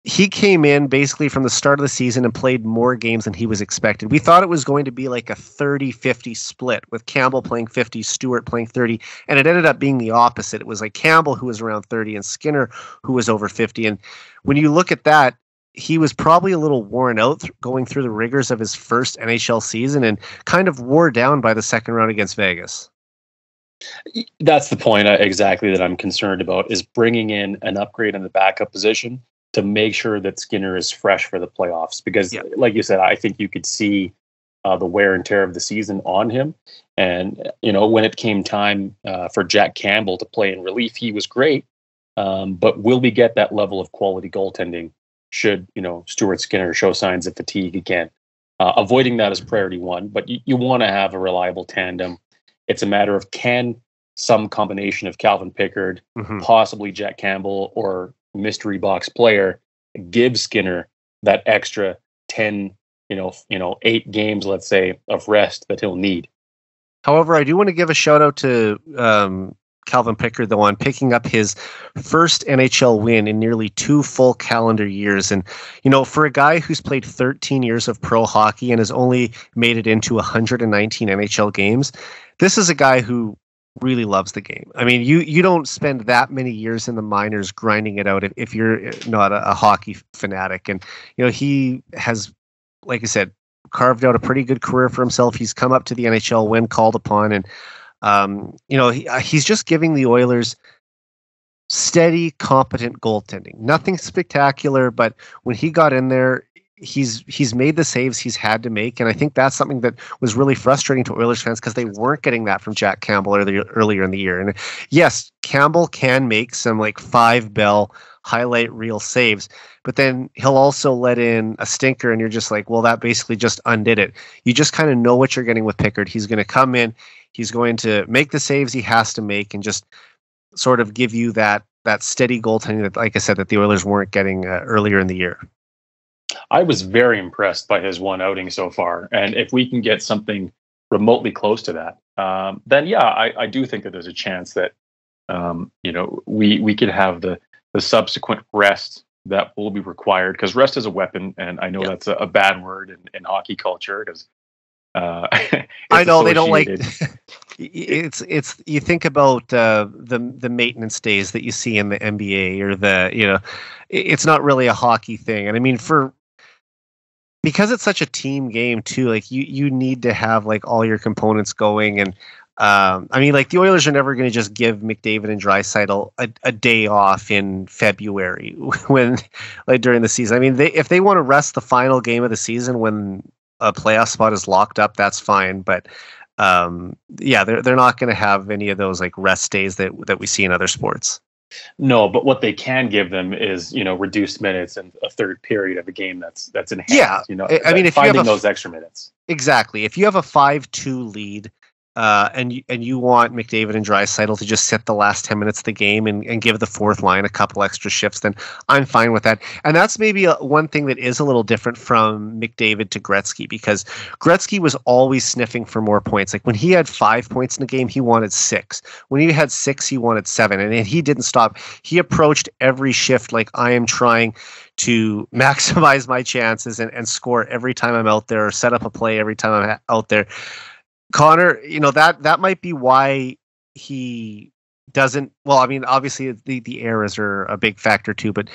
he came in basically from the start of the season and played more games than he was expected. We thought it was going to be like a 30-50 split with Campbell playing 50, Stewart playing 30, and it ended up being the opposite. It was like Campbell who was around 30 and Skinner who was over 50. And when you look at that, he was probably a little worn out going through the rigors of his first NHL season and kind of wore down by the second round against Vegas. That's the point exactly that I'm concerned about, is bringing in an upgrade in the backup position to make sure that Skinner is fresh for the playoffs. Because like you said, I think you could see the wear and tear of the season on him. And, when it came time for Jack Campbell to play in relief, he was great. But will we get that level of quality goaltending should, Stuart Skinner show signs of fatigue again? Avoiding that is priority one, but you want to have a reliable tandem. It's a matter of, can some combination of Calvin Pickard, possibly Jack Campbell, or mystery box player give Skinner that extra 10, 8 games, let's say, of rest that he'll need. However, I do want to give a shout out to Calvin Pickard, though, on picking up his first NHL win in nearly 2 full calendar years. And, for a guy who's played 13 years of pro hockey and has only made it into 119 NHL games, this is a guy who really loves the game. I mean, you don't spend that many years in the minors grinding it out if you're not a hockey fanatic. And, he has, like I said, carved out a pretty good career for himself. He's come up to the NHL when called upon, and he's just giving the Oilers steady, competent goaltending. Nothing spectacular, but when he got in there, he's made the saves he's had to make, and I think that's something that was really frustrating to Oilers fans because they weren't getting that from Jack Campbell earlier in the year. And yes, Campbell can make some like 5-bell highlight reel saves, but then he'll also let in a stinker, and you're just like, well, that basically just undid it. You just kind of know what you're getting with Pickard. He's going to come in, he's going to make the saves he has to make, and just sort of give you that steady goaltending that, like I said, that the Oilers weren't getting earlier in the year. I was very impressed by his one outing so far, and if we can get something remotely close to that, then yeah, I do think that there's a chance that we could have the subsequent rest that will be required, because rest is a weapon, and I know that's a bad word in hockey culture, because I know they don't like it's you think about the maintenance days that you see in the NBA or it's not really a hockey thing. And I mean, because it's such a team game too, like you need to have like all your components going. And I mean, like the Oilers are never going to just give McDavid and Draisaitl a day off in February when, like, during the season. I mean, if they want to rest the final game of the season when a playoff spot is locked up, that's fine. But they're not going to have any of those like rest days that we see in other sports. No, but what they can give them is, reduced minutes and a third period of a game that's enhanced. Yeah, I mean, if finding you have those extra minutes. Exactly. If you have a 5-2 lead, and you want McDavid and Draisaitl to just sit the last 10 minutes of the game and give the fourth line a couple extra shifts, then I'm fine with that. And that's maybe one thing that is a little different from McDavid to Gretzky, because Gretzky was always sniffing for more points. Like when he had 5 points in the game, he wanted 6. When he had 6, he wanted 7. And he didn't stop. He approached every shift like, I am trying to maximize my chances and score every time I'm out there, or set up a play every time I'm out there. Connor, that might be why he doesn't. Well, I mean, obviously the errors are a big factor too, but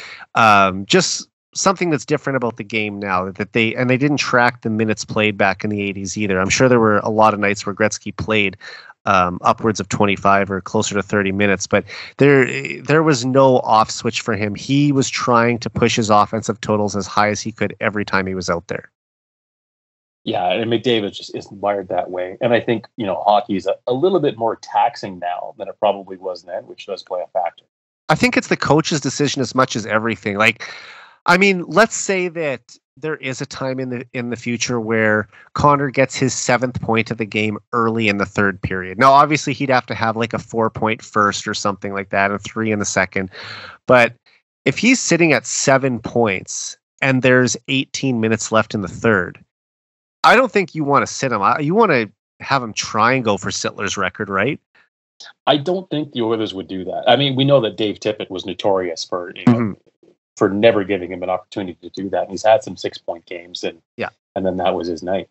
just something that's different about the game now that they didn't track the minutes played back in the 80s either. I'm sure there were a lot of nights where Gretzky played upwards of 25 or closer to 30 minutes, but there was no off switch for him. He was trying to push his offensive totals as high as he could every time he was out there. Yeah, and McDavid just isn't wired that way. And I think, hockey is a little bit more taxing now than it probably was then, which does play a factor. I think it's the coach's decision as much as everything. Like, I mean, let's say that there is a time in the future where Connor gets his 7th point of the game early in the 3rd period. Now, obviously, he'd have to have like a 4-point first or something like that, and 3 in the second. But if he's sitting at 7 points and there's 18 minutes left in the 3rd, I don't think you want to sit him. You want to have him try and go for Sittler's record, right? I don't think the Oilers would do that. I mean, we know that Dave Tippett was notorious for for never giving him an opportunity to do that. And he's had some 6-point games, and then that was his night.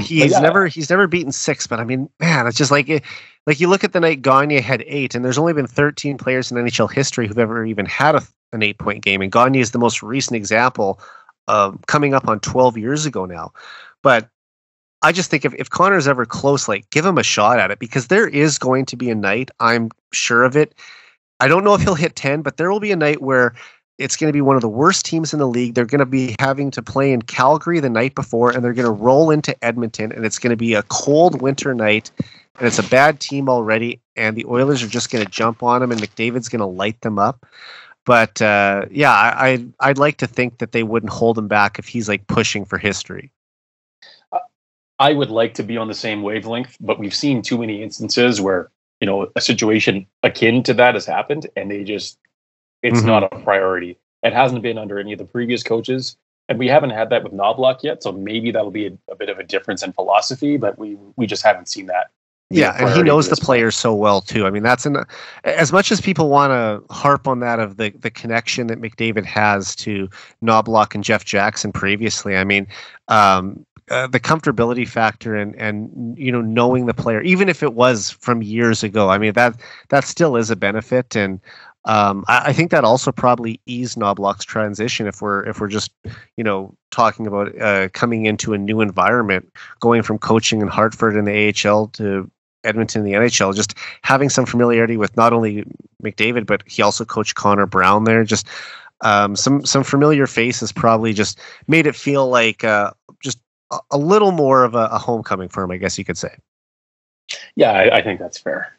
He's never beaten 6. But I mean, man, it's just like you look at the night Gagne had 8, and there's only been 13 players in NHL history who've ever even had an 8-point game, and Gagne is the most recent example, coming up on 12 years ago now. But I just think if Connor's ever close, like, give him a shot at it, because there is going to be a night, I'm sure of it. I don't know if he'll hit 10, but there will be a night where it's going to be one of the worst teams in the league. They're going to be having to play in Calgary the night before, and they're going to roll into Edmonton, and it's going to be a cold winter night, and it's a bad team already, and the Oilers are just going to jump on them, and McDavid's going to light them up. But I'd like to think that they wouldn't hold him back if he's like pushing for history. I would like to be on the same wavelength, but we've seen too many instances where, a situation akin to that has happened, and it's not a priority. It hasn't been under any of the previous coaches, and we haven't had that with Knobloch yet. So maybe that'll be a bit of a difference in philosophy, but we just haven't seen that. Yeah, and he knows the players so well too. I mean, as much as people want to harp on that of the connection that McDavid has to Knobloch and Jeff Jackson previously. I mean, the comfortability factor and knowing the player, even if it was from years ago, I mean that still is a benefit, and I think that also probably eased Knobloch's transition if we're just talking about coming into a new environment, going from coaching in Hartford in the AHL to Edmonton in the NHL, just having some familiarity with not only McDavid, but he also coached Connor Brown there. Just some familiar faces probably just made it feel like just a little more of a homecoming for him, I guess you could say. Yeah, I think that's fair.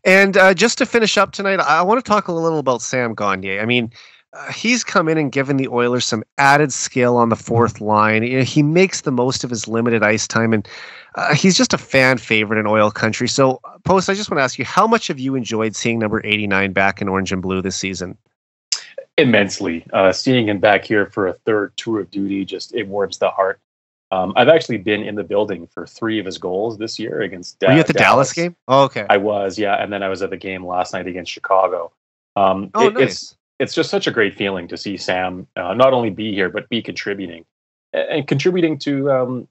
And just to finish up tonight, I want to talk a little about Sam Gagner. I mean, he's come in and given the Oilers some added skill on the 4th line. He makes the most of his limited ice time, and he's just a fan favorite in Oil Country. So, Post, I just want to ask you, how much have you enjoyed seeing number 89 back in orange and blue this season? Immensely. Seeing him back here for a 3rd tour of duty, it warms the heart. I've actually been in the building for 3 of his goals this year against Were you at the Dallas game? Oh, okay. I was, yeah. And then I was at the game last night against Chicago. Nice. It's just such a great feeling to see Sam not only be here, but be contributing. And contributing to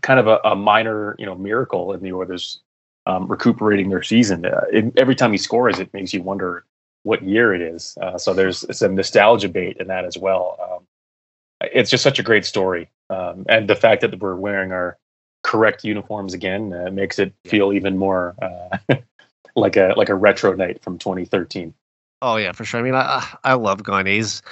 kind of a minor miracle in the Oilers recuperating their season. Every time he scores, it makes you wonder what year it is. So there's some nostalgia bait in that as well. It's just such a great story. And the fact that we're wearing our correct uniforms again makes it feel even more like a retro night from 2013. Oh yeah, for sure. I mean, I love Gagner. He's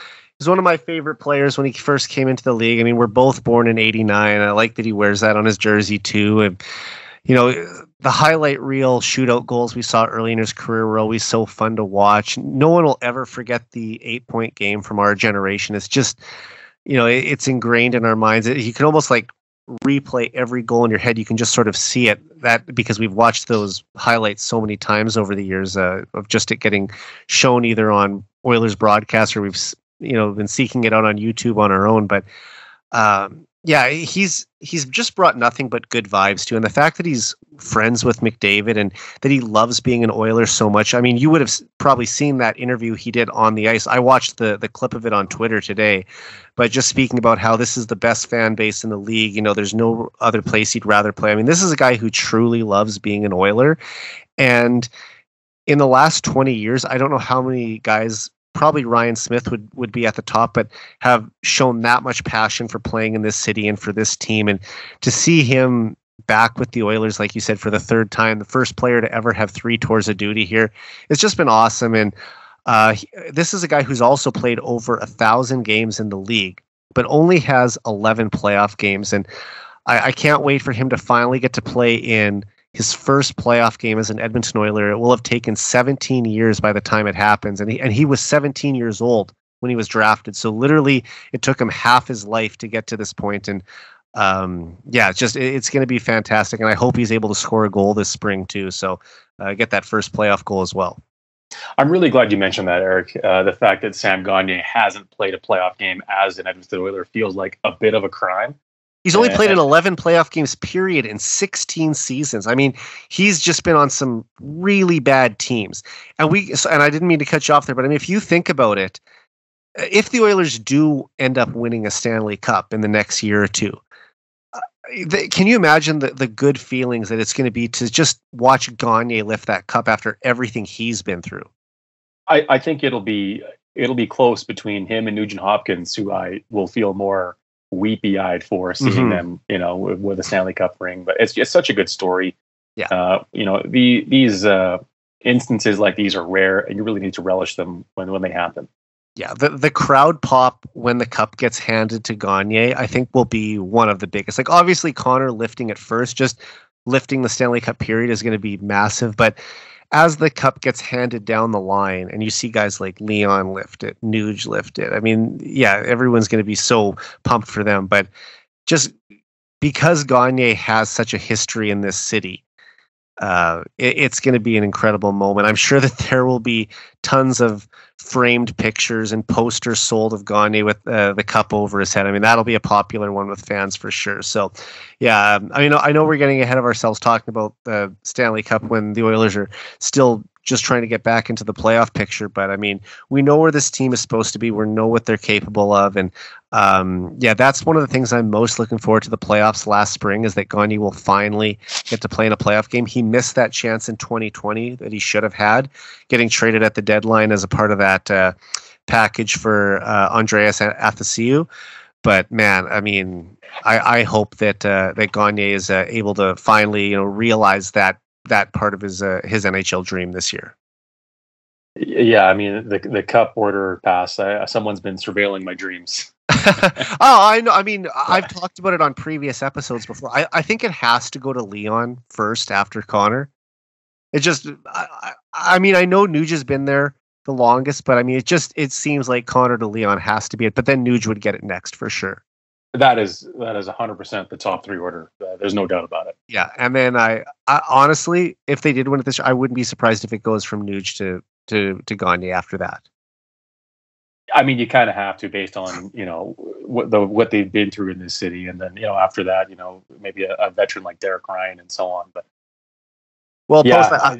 one of my favorite players when he first came into the league. I mean, we're both born in '89. I like that he wears that on his jersey too. And the highlight reel shootout goals we saw early in his career were always so fun to watch. No one will ever forget the 8-point game from our generation. It's just, it's ingrained in our minds. You can almost like replay every goal in your head. You can just sort of see it, that because we've watched those highlights so many times over the years of just it getting shown either on Oilers broadcast or we've been seeking it out on YouTube on our own. But he's just brought nothing but good vibes to, and the fact that he's friends with McDavid and that he loves being an Oiler so much. I mean, you would have probably seen that interview he did on the ice. I watched the clip of it on Twitter today, but just speaking about how this is the best fan base in the league. There's no other place he'd rather play. I mean, this is a guy who truly loves being an Oiler, and in the last 20 years, I don't know how many guys. Probably Ryan Smith would be at the top, but have shown that much passion for playing in this city and for this team. And to see him back with the Oilers, like you said, for the 3rd time, the first player to ever have 3 tours of duty here, it's just been awesome. And this is a guy who's also played over 1,000 games in the league, but only has 11 playoff games. And I can't wait for him to finally get to play in his first playoff game as an Edmonton Oiler. It will have taken 17 years by the time it happens. And he was 17 years old when he was drafted. So literally it took him half his life to get to this point. And it's going to be fantastic. And I hope he's able to score a goal this spring too. So get that first playoff goal as well. I'm really glad you mentioned that, Eric. The fact that Sam Gagner hasn't played a playoff game as an Edmonton Oiler feels like a bit of a crime. He's only played in 11 playoff games, period, in 16 seasons. I mean, he's just been on some really bad teams. And I didn't mean to cut you off there, but I mean, if you think about it, if the Oilers do end up winning a Stanley Cup in the next year or two, can you imagine the good feelings that it's going to be to just watch Gagner lift that cup after everything he's been through? I think it'll be close between him and Nugent Hopkins, who I will feel more weepy-eyed for seeing them, with a Stanley Cup ring. But it's just such a good story. Yeah. These instances like these are rare, and you really need to relish them when they happen. Yeah, the crowd pop when the cup gets handed to Gagner, I think, will be one of the biggest. Like, obviously, Connor lifting it first, just lifting the Stanley Cup period is going to be massive. But as the cup gets handed down the line and you see guys like Leon lift it, Nuge lift it, I mean, yeah, everyone's going to be so pumped for them. But just because Gagner has such a history in this city, it's going to be an incredible moment. I'm sure that there will be tons of framed pictures and posters sold of Gagner with the cup over his head. I mean, that'll be a popular one with fans for sure. So, yeah, I know we're getting ahead of ourselves talking about the Stanley Cup when the Oilers are still just trying to get back into the playoff picture. But I mean, we know where this team is supposed to be. We know what they're capable of. And that's one of the things I'm most looking forward to the playoffs last spring, is that Gagner will finally get to play in a playoff game. He missed that chance in 2020 that he should have had, getting traded at the deadline as a part of that package for Andreas Athasiou. But man, I mean, I hope that Gagner is able to finally realize that part of his NHL dream this year. Yeah, I mean, the cup order pass. Someone's been surveilling my dreams. I know. I mean, I've talked about it on previous episodes before. I think it has to go to Leon first after Connor. It just, I mean, I know Nuge has been there the longest, but I mean, it seems like Connor to Leon has to be it. But then Nuge would get it next for sure. That is 100% the top three order. There's no doubt about it. Yeah, and then I honestly, if they did win it this year, I wouldn't be surprised if it goes from Nuge to Gagner after that. I mean, you kind of have to, based on what they've been through in this city, and then after that, maybe a veteran like Derek Ryan and so on. But well, yeah,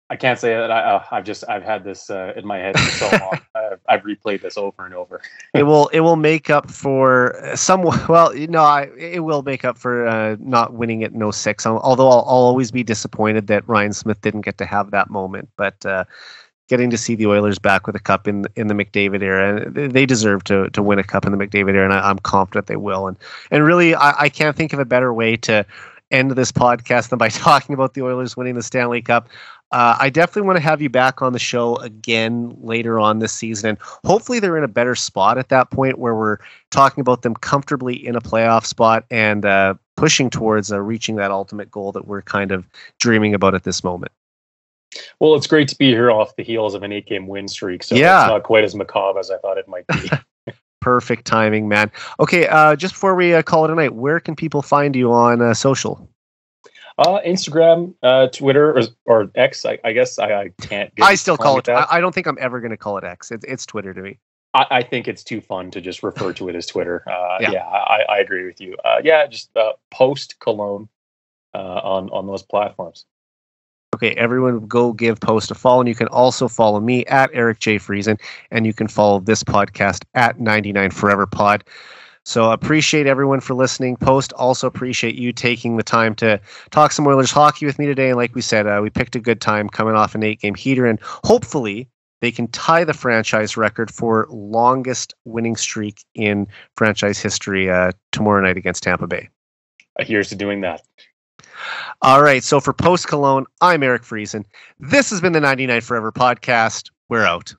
I can't say that I've had this in my head for so long. I've replayed this over and over. It will make up for it will make up for not winning it in 06. Although I'll always be disappointed that Ryan Smith didn't get to have that moment. But getting to see the Oilers back with a cup in the McDavid era, they deserve to win a cup in the McDavid era, and I'm confident they will. And really, I can't think of a better way to end this podcast than by talking about the Oilers winning the Stanley Cup. I definitely want to have you back on the show again later on this season, and hopefully they're in a better spot at that point where we're talking about them comfortably in a playoff spot and pushing towards reaching that ultimate goal that we're kind of dreaming about at this moment. Well, it's great to be here off the heels of an 8-game win streak, so yeah. It's not quite as macabre as I thought it might be. Perfect timing, man. Okay, just before we call it a night, where can people find you on social? Instagram, Twitter, or X. I guess I can't. I still call it. I don't think I'm ever going to call it X. It's Twitter to me. I think it's too fun to just refer to it as Twitter. I agree with you. Just Post Cologne on those platforms. Okay, everyone go give Post a follow, and you can also follow me at Eric J. Friesen, and you can follow this podcast at 99 Forever Pod. So appreciate everyone for listening. Post, also appreciate you taking the time to talk some Oilers hockey with me today. And like we said, we picked a good time coming off an 8-game heater, and hopefully they can tie the franchise record for longest winning streak in franchise history tomorrow night against Tampa Bay. Here's to doing that. All right, so for Post Cologne, I'm Eric Friesen. This has been the 99 Forever Podcast. We're out.